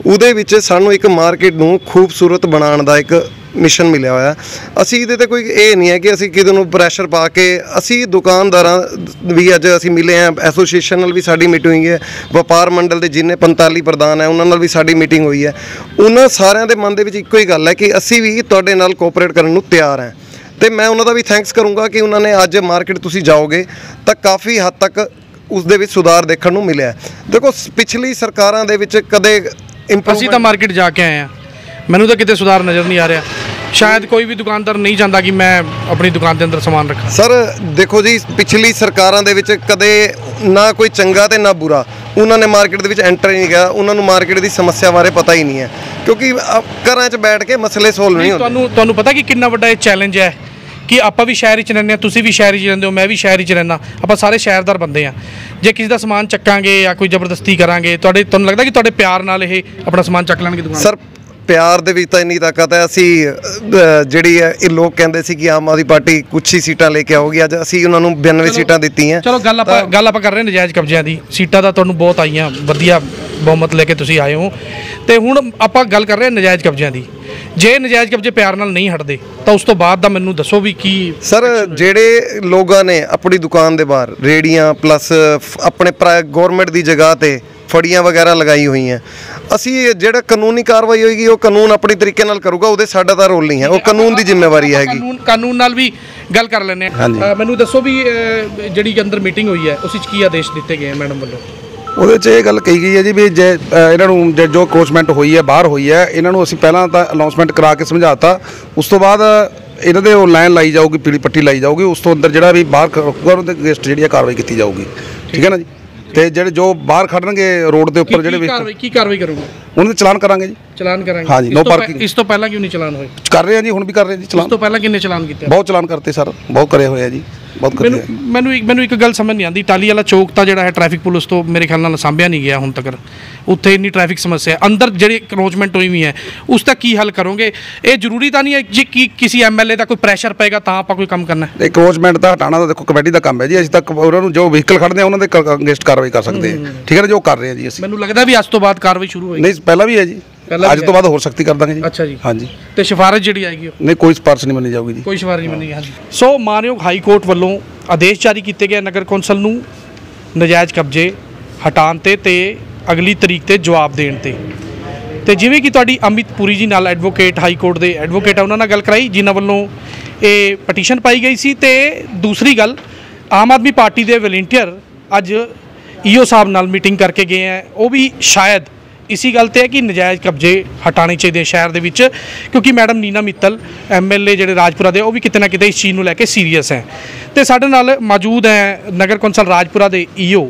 ਉਹਦੇ ਵਿੱਚ ਸਾਨੂੰ ਇੱਕ ਮਾਰਕੀਟ ਨੂੰ ਖੂਬਸੂਰਤ ਬਣਾਉਣ ਦਾ ਇੱਕ ਮਿਸ਼ਨ ਮਿਲਿਆ ਹੋਇਆ। ਅਸੀਂ ਇਹਦੇ ਤੇ ਕੋਈ ਇਹ ਨਹੀਂ ਹੈ ਕਿ ਅਸੀਂ ਕਿਤੇ ਨੂੰ ਪ੍ਰੈਸ਼ਰ ਪਾ ਕੇ, ਅਸੀਂ ਦੁਕਾਨਦਾਰਾਂ ਵੀ ਅੱਜ ਅਸੀਂ ਮਿਲੇ ਹਾਂ, ਐਸੋਸੀਏਸ਼ਨ ਨਾਲ ਵੀ ਸਾਡੀ ਮੀਟਿੰਗ ਹੋਈ ਹੈ, ਵਪਾਰ ਮੰਡਲ ਦੇ ਜਿੰਨੇ 45 ਪ੍ਰਧਾਨ ਹੈ ਉਹਨਾਂ ਨਾਲ ਵੀ ਸਾਡੀ ਮੀਟਿੰਗ ਹੋਈ ਹੈ। ਉਹਨਾਂ ਸਾਰਿਆਂ ਦੇ ਮਨ ਦੇ ਵਿੱਚ ਇੱਕੋ ਹੀ ਗੱਲ ਹੈ ਕਿ ਅਸੀਂ ਵੀ ਤੁਹਾਡੇ ਨਾਲ ਕੋਆਪਰੇਟ ਕਰਨ ਨੂੰ ਤਿਆਰ ਹਾਂ। ਤੇ ਮੈਂ ਉਹਨਾਂ ਦਾ ਵੀ ਥੈਂਕਸ ਕਰੂੰਗਾ ਕਿ ਉਹਨਾਂ ਨੇ ਅੱਜ ਮਾਰਕੀਟ ਤੁਸੀਂ ਜਾਓਗੇ ਤਾਂ ਕਾਫੀ ਹੱਦ ਤੱਕ ਉਸ ਦੇ ਵਿੱਚ ਸੁਧਾਰ ਦੇਖਣ ਨੂੰ ਮਿਲਿਆ। ਦੇਖੋ, ਪਿਛਲੀ ਸਰਕਾਰਾਂ ਦੇ ਵਿੱਚ ਕਦੇ ਅਸੀਂ ਤਾਂ ਮਾਰਕੀਟ ਜਾ ਕੇ ਆਏ ਹਾਂ, ਮੈਨੂੰ ਤਾਂ ਕਿਤੇ ਸੁਧਾਰ ਨਜ਼ਰ ਨਹੀਂ ਆ ਰਿਹਾ। ਸ਼ਾਇਦ ਕੋਈ ਵੀ ਦੁਕਾਨਦਾਰ ਨਹੀਂ ਚਾਹੁੰਦਾ ਕਿ ਮੈਂ ਆਪਣੀ ਦੁਕਾਨ ਦੇ ਅੰਦਰ ਸਮਾਨ ਰੱਖਾਂ। ਸਰ ਦੇਖੋ ਜੀ, ਪਿਛਲੀ ਸਰਕਾਰਾਂ ਦੇ ਵਿੱਚ ਕਦੇ ਨਾ ਕੋਈ ਚੰਗਾ ਤੇ ਨਾ ਬੁਰਾ, ਉਹਨਾਂ ਨੇ ਮਾਰਕੀਟ ਦੇ ਵਿੱਚ ਐਂਟਰ ਹੀ ਨਹੀਂ ਕੀਤਾ। ਉਹਨਾਂ ਨੂੰ ਮਾਰਕੀਟ ਦੀ ਸਮੱਸਿਆ ਬਾਰੇ ਪਤਾ ਹੀ ਨਹੀਂ ਹੈ, ਕਿਉਂਕਿ ਘਰਾਂ 'ਚ ਬੈਠ ਕੇ ਮਸਲੇ ਸੋਲਵ ਨਹੀਂ ਹੁੰਦੇ। ਤੁਹਾਨੂੰ ਪਤਾ ਕਿ ਕਿੰਨਾ ਵੱਡਾ ਇਹ ਚੈਲੰਜ ਹੈ ਕਿ ਆਪਾਂ ਵੀ ਸ਼ਹਿਰ 'ਚ ਰਹਿੰਦੇ ਹਾਂ, ਤੁਸੀਂ ਵੀ ਸ਼ਹਿਰ 'ਚ ਰਹਿੰਦੇ ਹੋ, ਮੈਂ ਵੀ ਸ਼ਹਿਰ 'ਚ ਰਹਿੰਦਾ, ਆਪਾਂ ਸਾਰੇ ਸ਼ਹਿਰਦਾਰ ਬੰਦੇ ਹਾਂ। ਜੇ ਕਿਸੇ ਦਾ ਸਮਾਨ ਚੱਕਾਂਗੇ ਜਾਂ ਕੋਈ ਜ਼ਬਰਦਸਤੀ ਕਰਾਂਗੇ, ਤੁਹਾਨੂੰ ਲੱਗਦਾ ਕਿ ਤੁਹਾਡੇ ਪਿਆਰ ਨਾਲ ਇਹ ਆਪਣਾ ਸਮਾਨ ਚੱਕ ਲੈਣਗੇ ਦੁਕਾਨ? ਸਰ, ਪਿਆਰ ਦੇ ਵਿੱਚ ਤਾਂ ਇੰਨੀ ਤਾਕਤ ਹੈ। ਅਸੀਂ ਜਿਹੜੀ ਹੈ, ਇਹ ਲੋਕ ਕਹਿੰਦੇ ਸੀ ਕਿ ਆਮ ਆਦਮੀ ਪਾਰਟੀ ਕੁਛ ਹੀ ਸੀਟਾਂ ਲੈ ਕੇ ਆਊਗੀ, ਅੱਜ ਅਸੀਂ ਉਹਨਾਂ ਨੂੰ 92 ਸੀਟਾਂ ਦਿੱਤੀਆਂ। ਚਲੋ ਗੱਲ ਆਪਾਂ ਕਰ ਰਹੇ ਨਜਾਇਜ਼ ਕਬਜ਼ਿਆਂ ਦੀ। ਸੀਟਾਂ ਤਾਂ ਤੁਹਾਨੂੰ ਬਹੁਤ ਆਈਆਂ, ਵਧੀਆ ਬਹੁਮਤ ਲੈ ਕੇ ਤੁਸੀਂ ਆਏ ਹੋ, ਤੇ ਹੁਣ ਆਪਾਂ ਗੱਲ ਕਰ ਰਹੇ ਨਜਾਇਜ਼ ਕਬਜ਼ਿਆਂ ਦੀ। ਜੇ ਨਜਾਇਜ਼ ਕਬਜ਼ੇ ਪਿਆਰ ਨਾਲ ਨਹੀਂ ਹਟਦੇ ਤਾਂ ਉਸ ਤੋਂ ਬਾਅਦ ਦਾ ਮੈਨੂੰ ਦੱਸੋ ਵੀ ਕੀ। ਸਰ, ਜਿਹੜੇ ਲੋਕਾਂ ਨੇ ਆਪਣੀ ਦੁਕਾਨ ਦੇ ਬਾਹਰ ਰੇੜੀਆਂ ਪਲੱਸ ਆਪਣੇ ਗੌਰਮੈਂਟ ਦੀ ਜਗ੍ਹਾ ਤੇ ਫੜੀਆਂ ਵਗੈਰਾ ਲਗਾਈ ਹੋਈਆਂ, ਅਸੀਂ ਜਿਹੜਾ ਕਾਨੂੰਨੀ ਕਾਰਵਾਈ ਹੋਏਗੀ ਉਹ ਕਾਨੂੰਨ ਆਪਣੀ ਤਰੀਕੇ ਨਾਲ ਕਰੂਗਾ, ਉਹਦੇ ਸਾਡਾ ਤਾਂ ਰੋਲ ਨਹੀਂ ਹੈ, ਉਹ ਕਾਨੂੰਨ ਦੀ ਜ਼ਿੰਮੇਵਾਰੀ ਹੈਗੀ। ਕਾਨੂੰਨ ਨਾਲ ਵੀ ਗੱਲ ਕਰ ਲੈਂਦੇ ਹਾਂ। ਮੈਨੂੰ ਦੱਸੋ ਵੀ ਜਿਹੜੀ ਅੰਦਰ ਮੀਟਿੰਗ ਹੋਈ ਹੈ ਉਸ ਵਿੱਚ ਕੀ ਆਦੇਸ਼ ਦਿੱਤੇ ਗਏ ਮੈਡਮ ਵੱਲੋਂ? ਉਹਦੇ 'ਚ ਇਹ ਗੱਲ ਕਹੀ ਗਈ ਹੈ ਜੀ ਵੀ ਜੇ ਇਹਨਾਂ ਨੂੰ ਜੋ ਕਰੋਚਮੈਂਟ ਹੋਈ ਹੈ ਬਾਹਰ ਹੋਈ ਹੈ, ਇਹਨਾਂ ਨੂੰ ਅਸੀਂ ਪਹਿਲਾਂ ਤਾਂ ਅਨਾਉਂਸਮੈਂਟ ਕਰਾ ਕੇ ਸਮਝਾਤਾ। ਉਸ ਤੋਂ ਬਾਅਦ ਇਹਨਾਂ ਦੇ ਉਹ ਲਾਈਨ ਲਾਈ ਜਾਊਗੀ, ਪੀਲੀ ਪੱਟੀ ਲਾਈ ਜਾਊਗੀ। ਉਸ ਤੋਂ ਅੰਦਰ ਜਿਹੜਾ ਵੀ ਬਾਹਰ ਖੜੂਗਾ ਉਹਦੇ ਅਗੇਂਸਟ ਜਿਹੜੀ ਕਾਰਵਾਈ ਕੀਤੀ ਜਾਊਗੀ। ਠੀਕ ਹੈ ਨਾ ਜੀ। ਤੇ ਜਿਹੜੇ ਜੋ ਬਾਹਰ ਖੜਨਗੇ ਰੋਡ ਦੇ ਉੱਪਰ ਜਿਹੜੇ ਕੀ ਕਾਰਵਾਈ ਕਰੋਗੇ? ਉਹਨਾਂ ਦੇ ਚਲਾਨ ਕਰਾਂਗੇ ਜੀ। ਚਲਾਨ ਕਰਾਂਗੇ? ਹਾਂਜੀ, ਨੋ ਪਾਰਕਿੰਗ। ਇਸ ਤੋਂ ਪਹਿਲਾਂ ਕਿਉਂ ਨਹੀਂ ਚਲਾਨ ਹੋਏ? ਕਰ ਰਹੇ ਆ ਜੀ, ਹੁਣ ਵੀ ਕਰ ਰਹੇ ਜੀ ਚਲਾਨ। ਇਸ ਤੋਂ ਪਹਿਲਾਂ ਕਿੰਨੇ ਚਲਾਨ ਕੀਤੇ? ਬਹੁਤ ਚਲਾਨ ਕਰਤੇ ਸਰ, ਬਹੁਤ ਕਰੇ ਹੋਏ ਆ ਜੀ, ਬਹੁਤ ਕਰੇ। ਮੈਨੂੰ ਇੱਕ ਗੱਲ ਸਮਝ ਨਹੀਂ ਆਉਂਦੀ, ਟਾਹਲੀ ਵਾਲਾ ਚੌਕ ਤਾਂ ਜਿਹੜਾ ਹੈ ਟ੍ਰੈਫਿਕ ਪੁਲਿਸ ਤੋਂ ਮੇਰੇ ਖਿਆਲ ਨਾਲ ਸਾਂਭਿਆ ਨਹੀਂ ਗਿਆ ਹੁਣ ਤੱਕ। ਉੱਥੇ ਇੰਨੀ ਟ੍ਰੈਫਿਕ ਸਮੱਸਿਆ ਅੰਦਰ ਜਿਹੜੀ ਕਰੋਚਮੈਂਟ ਹੋਈ ਵੀ ਹੈ ਉਸ ਦਾ ਕੀ ਹੱਲ ਕਰੋਗੇ? ਇਹ ਜ਼ਰੂਰੀ ਤਾਂ ਨਹੀਂ ਹੈ ਜੀ ਕਿ ਕਿਸੇ ਐਮਐਲਏ ਦਾ ਕੋਈ ਪ੍ਰੈਸ਼ਰ ਪਏਗਾ ਤਾਂ ਆਪਾਂ ਕੋਈ ਕੰਮ ਕਰਨਾ ਹੈ? ਇਹ ਕਰੋਚਮੈਂਟ ਤਾਂ ਹਟਾਉਣਾ ਤਾਂ ਦੇਖੋ ਕਮੇਟੀ ਦਾ ਕੰਮ ਹੈ ਜੀ। ਅਸੀਂ ਤੱਕ ਉਹਨਾਂ ਨੂੰ ਜੋ ਵਹੀਕਲ ਖੜਦੇ ਆ ਉਹਨਾਂ ਦੇ ਅਗੇਂਸਟ ਕਾਰਵਾਈ ਕਰ ਸਕਦੇ ਹਾਂ। ਠੀਕ ਹੈ ਨਾ, ਜੋ ਕਰ ਰਹੇ ਆ ਜੀ ਅਸੀਂ। ਮੈਨੂੰ ਲੱਗਦਾ ਵੀ ਅੱਜ ਤੋਂ ਬਾਅਦ ਕਾਰਵਾਈ ਸ਼ੁਰੂ ਹੋਏਗੀ। ਨਹੀਂ, ਪਹਿਲਾਂ ਵੀ ਹੈ ਜੀ, ਅੱਜ ਤੋਂ ਬਾਅਦ ਹੋਰ ਸਖਤੀ ਕਰ ਦਾਂਗੇ ਜੀ। ਅੱਛਾ ਜੀ। ਹਾਂਜੀ। ਤੇ ਸਿਫਾਰਿਸ਼ ਜਿਹੜੀ ਆਏਗੀ? ਨਹੀਂ, ਕੋਈ ਸਿਫਾਰਿਸ਼ ਨਹੀਂ ਮੰਨੀ ਜਾਊਗੀ ਜੀ। ਕੋਈ ਸਿਫਾਰਿਸ਼ ਨਹੀਂ ਮੰਨੀ। ਹਾਂਜੀ। ਸੋ ਮਾਨਯੋਗ ਹਾਈ ਕੋਰਟ ਵੱਲੋਂ ਆਦੇਸ਼ ਜਾਰੀ ਕੀਤੇ ਗਏ ਨਗਰ ਕੌਂਸਲ ਨੂੰ ਨਜਾਇਜ਼ ਕਬਜ਼ੇ ਹਟਾਉਣ ਤੇ ਅਗਲੀ ਤਰੀਕ ਤੇ ਜਵਾਬ ਦੇਣ ਤੇ ਜਿਵੇਂ ਕਿ ਤੁਹਾਡੀ ਅਮਿਤ ਪੁਰੀ ਜੀ ਨਾਲ ਐਡਵੋਕੇਟ ਹਾਈ ਕੋਰਟ ਦੇ ਐਡਵੋਕੇਟ ਆ ਉਹਨਾਂ ਨਾਲ ਗੱਲ ਕਰਾਈ, ਜਿਨ੍ਹਾਂ ਵੱਲੋਂ ਇਹ ਪਟੀਸ਼ਨ ਪਾਈ ਗਈ ਸੀ। ਤੇ ਦੂਸਰੀ ਗੱਲ, ਆਮ ਆਦਮੀ ਪਾਰਟੀ ਦੇ ਵਲੰਟੀਅਰ ਅੱਜ ਈਓ ਸਾਹਿਬ ਨਾਲ ਮੀਟਿੰਗ ਕਰਕੇ ਗਏ ਹੈ। ਉਹ ਵੀ ਸ਼ਾਇਦ ਇसी ਗੱਲ ਤੇ ਹੈ ਕਿ ਨਜਾਇਜ਼ ਕਬਜ਼ੇ ਹਟਾਉਣੇ ਚਾਹੀਦੇ ਸ਼ਹਿਰ ਦੇ ਵਿੱਚ, ਕਿਉਂਕਿ ਮੈਡਮ ਨੀਨਾ ਮਿੱਤਲ ਐਮਐਲਏ ਜਿਹੜੇ ਰਾਜਪੁਰਾ ਦੇ ਉਹ ਵੀ ਕਿਤੇ ਨਾ ਕਿਤੇ ਇਸ ਚੀਜ਼ ਨੂੰ ਲੈ ਕੇ ਸੀਰੀਅਸ ਹੈ। ਤੇ ਸਾਡੇ ਨਾਲ ਮੌਜੂਦ ਹੈ ਨਗਰ ਕੌਂਸਲ ਰਾਜਪੁਰਾ ਦੇ ਈਓ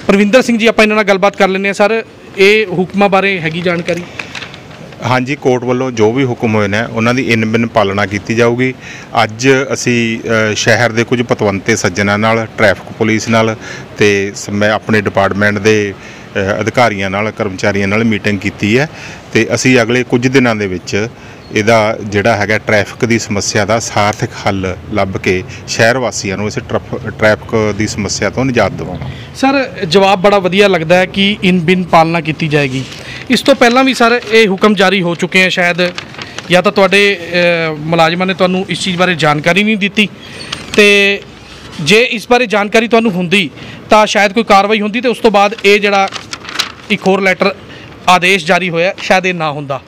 ਪ੍ਰਵਿੰਦਰ ਸਿੰਘ ਜੀ। ਆਪਾਂ ਇਹਨਾਂ ਨਾਲ ਗੱਲਬਾਤ ਕਰ ਲੈਂਦੇ ਹਾਂ। ਸਰ, ਇਹ ਹੁਕਮਾਂ ਬਾਰੇ ਹੈਗੀ ਜਾਣਕਾਰੀ? ਹਾਂਜੀ, ਕੋਰਟ ਵੱਲੋਂ ਜੋ ਵੀ ਹੁਕਮ ਹੋਏ ਨੇ ਉਹਨਾਂ ਦੀ ਇਨ-ਬਿਨ ਪਾਲਣਾ ਕੀਤੀ ਜਾਊਗੀ। ਅੱਜ ਅਸੀਂ ਸ਼ਹਿਰ ਦੇ ਕੁਝ ਪਤਵੰਤੇ ਸੱਜਣਾਂ ਨਾਲ, ਟ੍ਰੈਫਿਕ ਪੁਲਿਸ ਨਾਲ ਤੇ ਮੈਂ ਆਪਣੇ ਡਿਪਾਰਟਮੈਂਟ ਦੇ ਅਧਿਕਾਰੀਆਂ ਨਾਲ, ਕਰਮਚਾਰੀਆਂ ਨਾਲ ਮੀਟਿੰਗ ਕੀਤੀ ਹੈ ਤੇ ਅਸੀਂ ਅਗਲੇ ਕੁਝ ਦਿਨਾਂ ਦੇ ਵਿੱਚ ਇਹਦਾ ਜਿਹੜਾ ਹੈਗਾ ਟ੍ਰੈਫਿਕ ਦੀ ਸਮੱਸਿਆ ਦਾ ਸਾਰਥਕ ਹੱਲ ਲੱਭ ਕੇ ਸ਼ਹਿਰ ਵਾਸੀਆਂ ਨੂੰ ਇਸ ਟ੍ਰੈਫਿਕ ਦੀ ਸਮੱਸਿਆ ਤੋਂ ਨਿਜਾਤ ਦਿਵਾਉਣਾ। ਸਰ, ਜਵਾਬ ਬੜਾ ਵਧੀਆ ਲੱਗਦਾ ਹੈ ਕਿ ਇਨ ਬਿਨ ਪਾਲਣਾ ਕੀਤੀ ਜਾਏਗੀ। ਇਸ ਤੋਂ ਪਹਿਲਾਂ ਵੀ ਸਰ ਇਹ ਹੁਕਮ ਜਾਰੀ ਹੋ ਚੁੱਕੇ ਹੈ, ਸ਼ਾਇਦ ਜਾਂ ਤਾਂ ਤੁਹਾਡੇ ਮੁਲਾਜ਼ਮਾਂ ਨੇ ਤੁਹਾਨੂੰ ਇਸ ਚੀਜ਼ ਬਾਰੇ ਜਾਣਕਾਰੀ ਨਹੀਂ ਦਿੱਤੀ, ਤੇ ਜੇ ਇਸ ਬਾਰੇ ਜਾਣਕਾਰੀ ਤੁਹਾਨੂੰ ਹੁੰਦੀ ਤਾਂ ਸ਼ਾਇਦ ਕੋਈ ਕਾਰਵਾਈ ਹੁੰਦੀ ਤੇ ਉਸ ਤੋਂ ਬਾਅਦ ਇਹ ਜਿਹੜਾ ਇੱਕ ਹੋਰ ਲੈਟਰ ਆਦੇਸ਼ ਜਾਰੀ ਹੋਇਆ ਸ਼ਾਇਦ ਇਹ ਨਾ ਹੁੰਦਾ।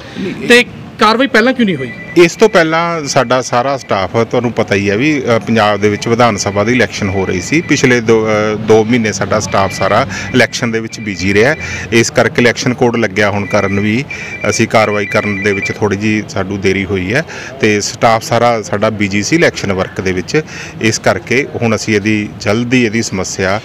ਤੇ ਕਾਰਵਾਈ ਪਹਿਲਾਂ ਕਿਉਂ ਨਹੀਂ ਹੋਈ? ਇਸ ਤੋਂ ਪਹਿਲਾਂ ਸਾਡਾ ਸਾਰਾ ਸਟਾਫ, ਤੁਹਾਨੂੰ ਪਤਾ ਹੀ ਹੈ ਵੀ ਪੰਜਾਬ ਦੇ ਵਿੱਚ ਵਿਧਾਨ ਸਭਾ ਦੀ ਇਲੈਕਸ਼ਨ ਹੋ ਰਹੀ ਸੀ। ਪਿਛਲੇ 2 ਮਹੀਨੇ ਸਾਡਾ ਸਟਾਫ ਸਾਰਾ ਇਲੈਕਸ਼ਨ ਦੇ ਵਿੱਚ ਬਿਜੀ ਰਿਹਾ। ਇਸ ਕਰਕੇ ਇਲੈਕਸ਼ਨ ਕੋਡ ਲੱਗਿਆ ਹੁਣ ਕਾਰਨ ਵੀ ਅਸੀਂ ਕਾਰਵਾਈ ਕਰਨ ਦੇ ਵਿੱਚ ਥੋੜ੍ਹੀ ਜਿਹੀ ਸਾਨੂੰ ਦੇਰੀ ਹੋਈ ਹੈ ਤੇ ਸਟਾਫ ਸਾਰਾ ਸਾਡਾ ਬਿਜੀ ਸੀ ਇਲੈਕਸ਼ਨ ਵਰਕ ਦੇ ਵਿੱਚ। ਇਸ ਕਰਕੇ ਹੁਣ ਅਸੀਂ ਜਲਦੀ ਇਹਦੀ ਸਮੱਸਿਆ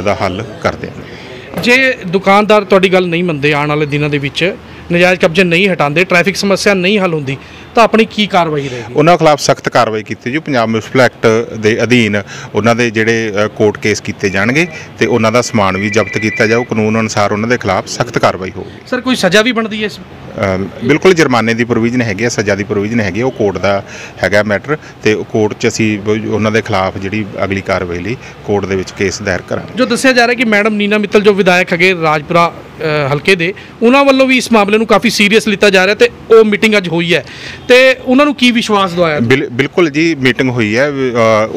ਦਾ ਹੱਲ ਕਰਦੇ ਹਾਂ। ਜੇ ਦੁਕਾਨਦਾਰ ਤੁਹਾਡੀ ਗੱਲ ਨਹੀਂ ਮੰਨਦੇ, ਆਉਣ ਵਾਲੇ ਦਿਨਾਂ ਦੇ ਵਿੱਚ ਨਜਾਇਜ਼ ਕਬਜ਼ੇ ਨਹੀਂ ਹਟਾਉਂਦੇ, ਟ੍ਰੈਫਿਕ ਸਮੱਸਿਆ ਨਹੀਂ ਹੱਲ ਹੁੰਦੀ, ਤਾਂ ਆਪਣੀ ਕੀ ਕਾਰਵਾਈ ਰਹੇਗੀ? ਉਹਨਾਂ ਖਿਲਾਫ ਸਖਤ ਕਾਰਵਾਈ ਕੀਤੀ ਜੀ। ਪੰਜਾਬ ਮਿਊਨਿਸਪਲ ਐਕਟ ਦੇ ਅਧੀਨ ਉਹਨਾਂ ਦੇ ਜਿਹੜੇ ਕੋਰਟ ਕੇਸ ਕੀਤੇ ਜਾਣਗੇ ਤੇ ਉਹਨਾਂ ਦਾ ਸਮਾਨ ਵੀ ਜ਼ਬਤ ਕੀਤਾ ਜਾਊ। ਕਾਨੂੰਨ ਅਨੁਸਾਰ ਉਹਨਾਂ ਦੇ ਖਿਲਾਫ ਸਖਤ ਕਾਰਵਾਈ ਹੋਊਗੀ। ਸਰ, ਕੋਈ ਸਜ਼ਾ ਵੀ ਬਣਦੀ ਹੈ ਇਸ? ਬਿਲਕੁਲ, ਜੁਰਮਾਨੇ ਦੀ ਪ੍ਰੋਵੀਜ਼ਨ ਹੈਗੀ ਹੈ, ਸਜ਼ਾ ਦੀ ਪ੍ਰੋਵੀਜ਼ਨ ਹੈਗੀ ਹੈ। ਉਹ ਕੋਰਟ ਦਾ ਹੈਗਾ ਮੈਟਰ ਤੇ ਕੋਰਟ 'ਚ ਅਸੀਂ ਉਹਨਾਂ ਦੇ ਖਿਲਾਫ ਜਿਹੜੀ ਅਗਲੀ ਕਾਰਵਾਈ ਲਈ ਕੋਰਟ ਦੇ ਵਿੱਚ ਕੇਸ ਦਾਇਰ ਕਰਾਂਗੇ। ਜੋ ਦੱਸਿਆ ਜਾ ਰਿਹਾ ਕਿ ਮੈਡਮ ਨੀਨਾ ਮਿੱਤਲ ਜੋ ਵਿਧਾਇਕ ਹੈਗੇ ਰਾਜਪੁਰਾ ਹਲਕੇ ਦੇ, ਉਹਨਾਂ ਵੱਲੋਂ ਵੀ ਇਸ ਮਾਮਲੇ ਨੂੰ ਕਾਫੀ ਸੀਰੀਅਸ ਲਿੱਤਾ ਜਾ ਰਿਹਾ ਤੇ ਉਹ ਮੀਟਿੰਗ ਅੱਜ ਹੋਈ ਹੈ ਤੇ ਉਹਨਾਂ ਨੂੰ ਕੀ ਵਿਸ਼ਵਾਸ ਦਵਾਇਆ? ਬਿਲਕੁਲ ਜੀ, ਮੀਟਿੰਗ ਹੋਈ ਹੈ।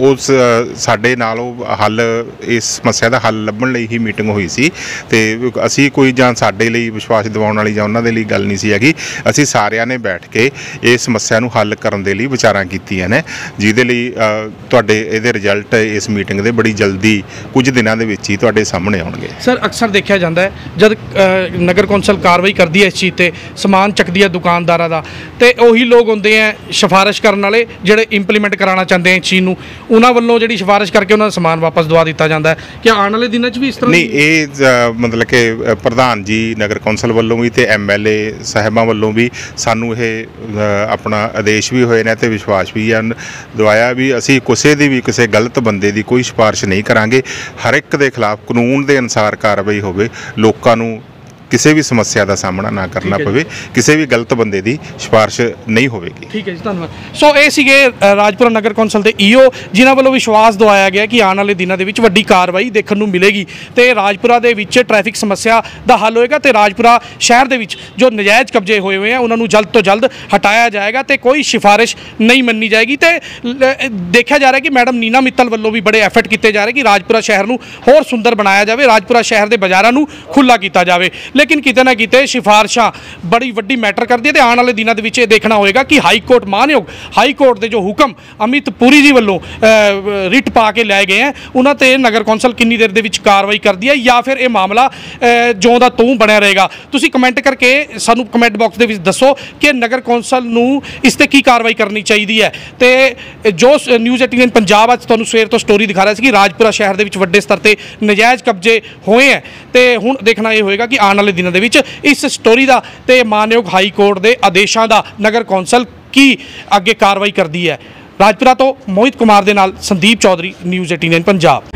ਉਸ ਸਾਡੇ ਨਾਲ ਉਹ ਹੱਲ, ਇਸ ਸਮੱਸਿਆ ਦਾ ਹੱਲ ਲੱਭਣ ਲਈ ਹੀ ਮੀਟਿੰਗ ਹੋਈ ਸੀ ਤੇ ਅਸੀਂ ਕੋਈ ਜਾਂ ਸਾਡੇ ਲਈ ਵਿਸ਼ਵਾਸ ਦਿਵਾਉਣ ਵਾਲੀ ਜਾਂ ਉਹਨਾਂ ਦੇ ਲਈ ਗੱਲ ਨਹੀਂ ਸੀ ਹੈਗੀ। ਅਸੀਂ ਸਾਰਿਆਂ ਨੇ ਬੈਠ ਕੇ ਇਸ ਸਮੱਸਿਆ ਨੂੰ ਹੱਲ ਕਰਨ ਦੇ ਲਈ ਵਿਚਾਰਾਂ ਕੀਤੀਆਂ ਨੇ, ਜਿਹਦੇ ਲਈ ਤੁਹਾਡੇ ਇਹਦੇ ਰਿਜ਼ਲਟ ਇਸ ਮੀਟਿੰਗ ਦੇ ਬੜੀ ਜਲਦੀ ਕੁਝ ਦਿਨਾਂ ਦੇ ਵਿੱਚ ਹੀ ਤੁਹਾਡੇ ਸਾਹਮਣੇ ਆਉਣਗੇ। ਸਰ, ਅਕਸਰ ਦੇਖਿਆ ਜਾਂਦਾ ਹੈ ਜਦ ਨਗਰ ਕੌਂਸਲ ਕਾਰਵਾਈ ਕਰਦੀ ਹੈ ਇਸ ਚੀਜ਼ ਤੇ, ਸਮਾਨ ਚੱਕਦੀ ਹੈ ਦੁਕਾਨਦਾਰਾਂ ਦਾ, ਤੇ ਉਹੀ ਲੋਕ ਹੁੰਦੇ ਆ ਸਿਫਾਰਿਸ਼ ਕਰਨ ਵਾਲੇ ਜਿਹੜੇ ਇੰਪਲੀਮੈਂਟ ਕਰਾਉਣਾ ਚਾਹੁੰਦੇ ਆ ਇਸ ਚੀਜ਼ ਨੂੰ, ਉਹਨਾਂ ਵੱਲੋਂ ਜਿਹੜੀ ਸਿਫਾਰਿਸ਼ ਕਰਕੇ ਉਹਨਾਂ ਦਾ ਸਮਾਨ ਵਾਪਸ ਦਵਾ ਦਿੱਤਾ ਜਾਂਦਾ ਹੈ। ਕਿ ਆਉਣ ਵਾਲੇ ਦਿਨਾਂ 'ਚ ਵੀ ਇਸ ਤਰ੍ਹਾਂ? ਨਹੀਂ, ਇਹ ਮਤਲਬ ਕਿ ਪ੍ਰਧਾਨ ਜੀ ਨਗਰ ਕੌਂਸਲ ਵੱਲੋਂ ਵੀ ਤੇ ਐਮਐਲਏ ਸਾਹਿਬਾਂ ਵੱਲੋਂ ਵੀ ਸਾਨੂੰ ਇਹ ਆਪਣਾ ਆਦੇਸ਼ ਵੀ ਹੋਏ ਨੇ ਤੇ ਵਿਸ਼ਵਾਸ ਵੀ ਦਵਾਇਆ ਵੀ ਅਸੀਂ ਕਿਸੇ ਗਲਤ ਬੰਦੇ ਦੀ ਕੋਈ ਸਿਫਾਰਿਸ਼ ਨਹੀਂ ਕਰਾਂਗੇ। ਹਰ ਇੱਕ ਦੇ ਖਿਲਾਫ ਕਾਨੂੰਨ ਦੇ ਅਨੁਸਾਰ ਕਾਰਵਾਈ ਹੋਵੇ, ਲੋਕਾਂ ਨੂੰ ਕਿਸੇ ਵੀ ਸਮੱਸਿਆ ਦਾ ਸਾਹਮਣਾ ਨਾ ਕਰਨਾ ਪਵੇ, ਕਿਸੇ ਵੀ ਗਲਤ ਬੰਦੇ ਦੀ ਸਿਫਾਰਿਸ਼ ਨਹੀਂ ਹੋਵੇਗੀ। ਠੀਕ ਹੈ ਜੀ, ਧੰਨਵਾਦ। ਸੋ ਇਹ ਸੀਗੇ ਰਾਜਪੁਰਾ ਨਗਰ ਕੌਂਸਲ ਦੇ ਈਓ, ਜਿਨ੍ਹਾਂ ਵੱਲੋਂ ਵਿਸ਼ਵਾਸ ਦਵਾਇਆ ਗਿਆ ਕਿ ਆਉਣ ਵਾਲੇ ਦਿਨਾਂ ਦੇ ਵਿੱਚ ਵੱਡੀ ਕਾਰਵਾਈ ਦੇਖਣ ਨੂੰ ਮਿਲੇਗੀ ਤੇ ਰਾਜਪੁਰਾ ਦੇ ਵਿੱਚ ਟ੍ਰੈਫਿਕ ਸਮੱਸਿਆ ਦਾ ਹੱਲ ਹੋਏਗਾ ਤੇ ਰਾਜਪੁਰਾ ਸ਼ਹਿਰ ਦੇ ਵਿੱਚ ਜੋ ਨਜਾਇਜ਼ ਕਬਜ਼ੇ ਹੋਏ ਹੋਏ ਆ ਉਹਨਾਂ ਨੂੰ ਜਲਦ ਤੋਂ ਜਲਦ ਹਟਾਇਆ ਜਾਏਗਾ ਤੇ ਕੋਈ ਸਿਫਾਰਿਸ਼ ਨਹੀਂ ਮੰਨੀ ਜਾਏਗੀ। ਤੇ ਦੇਖਿਆ ਜਾ ਰਿਹਾ ਕਿ ਮੈਡਮ ਨੀਨਾ ਮਿੱਤਲ ਵੱਲੋਂ ਵੀ ਬੜੇ ਐਫਰਟ ਕੀਤੇ ਜਾ ਰਹੇ ਕਿ ਰਾਜਪੁਰਾ ਸ਼ਹਿਰ ਨੂੰ ਹੋਰ ਸੁੰਦਰ ਬਣਾਇਆ ਜਾਵੇ, ਰਾਜਪੁਰਾ ਸ਼ਹਿਰ ਦੇ ਬਾਜ਼ਾਰਾਂ ਨੂੰ ਖੁੱਲ੍ਹਾ ਕੀਤਾ ਜਾਵੇ। ਲੇਕਿਨ ਕਿਤੇ ਨਾ ਕਿਤੇ ਸਿਫਾਰਿਸ਼ਾਂ ਬੜੀ ਵੱਡੀ ਮੈਟਰ ਕਰਦੀ ਹੈ ਤੇ ਆਉਣ ਵਾਲੇ ਦਿਨਾਂ ਦੇ ਵਿੱਚ ਇਹ ਦੇਖਣਾ ਹੋਏਗਾ ਕਿ ਹਾਈ ਕੋਰਟ ਮਾਨਯੋਗ ਹਾਈ ਕੋਰਟ ਦੇ ਜੋ ਹੁਕਮ ਅਮਿਤ ਪੁਰੀ ਜੀ ਵੱਲੋਂ ਰਿਟ ਪਾ ਕੇ ਲਿਆਏ ਗਏ ਹੈ ਉਹਨਾਂ ਤੇ ਨਗਰ ਕੌਂਸਲ ਕਿੰਨੀ ਦੇਰ ਦੇ ਵਿੱਚ ਕਾਰਵਾਈ ਕਰਦੀ ਹੈ ਜਾਂ ਫਿਰ ਇਹ ਮਾਮਲਾ ਜਿਉਂ ਦਾ ਤੂੰ ਬਣਿਆ ਰਹੇਗਾ। ਤੁਸੀਂ ਕਮੈਂਟ ਕਰਕੇ ਸਾਨੂੰ ਕਮੈਂਟ ਬਾਕਸ ਦੇ ਵਿੱਚ ਦੱਸੋ ਕਿ ਨਗਰ ਕੌਂਸਲ ਨੂੰ ਇਸ ਤੇ ਕੀ ਕਾਰਵਾਈ ਕਰਨੀ ਚਾਹੀਦੀ ਹੈ। ਤੇ ਜੋ ਨਿਊਜ਼ 18 ਪੰਜਾਬ ਅੱਜ ਤੁਹਾਨੂੰ ਸਵੇਰ ਤੋਂ ਸਟੋਰੀ ਦਿਖਾ ਰਿਹਾ ਸੀ ਕਿ ਰਾਜਪੁਰਾ ਸ਼ਹਿਰ ਦੇ ਵਿੱਚ ਵੱਡੇ ਸਤਰ ਤੇ ਨਜਾਇਜ਼ ਕਬਜ਼ੇ ਹੋਏ ਹੈ ਤੇ ਹੁਣ ਦੇਖਣਾ ਇਹ ਹੋਏਗਾ ਕਿ ਆਉਣ ਵਾਲੇ ਦਿਨਾਂ ਦੇ ਵਿੱਚ ਇਸ ਸਟੋਰੀ ਦਾ ਤੇ ਮਾਨਯੋਗ ਹਾਈ ਕੋਰਟ ਦੇ ਆਦੇਸ਼ਾਂ ਦਾ ਨਗਰ ਕੌਂਸਲ ਕੀ ਅੱਗੇ ਕਾਰਵਾਈ ਕਰਦੀ ਹੈ। ਰਾਜਪੁਰਾ ਤੋਂ ਮੋਹਿਤ ਕੁਮਾਰ ਦੇ ਨਾਲ ਸੰਦੀਪ ਚੌਧਰੀ, ਨਿਊਜ਼ 18 ਪੰਜਾਬ।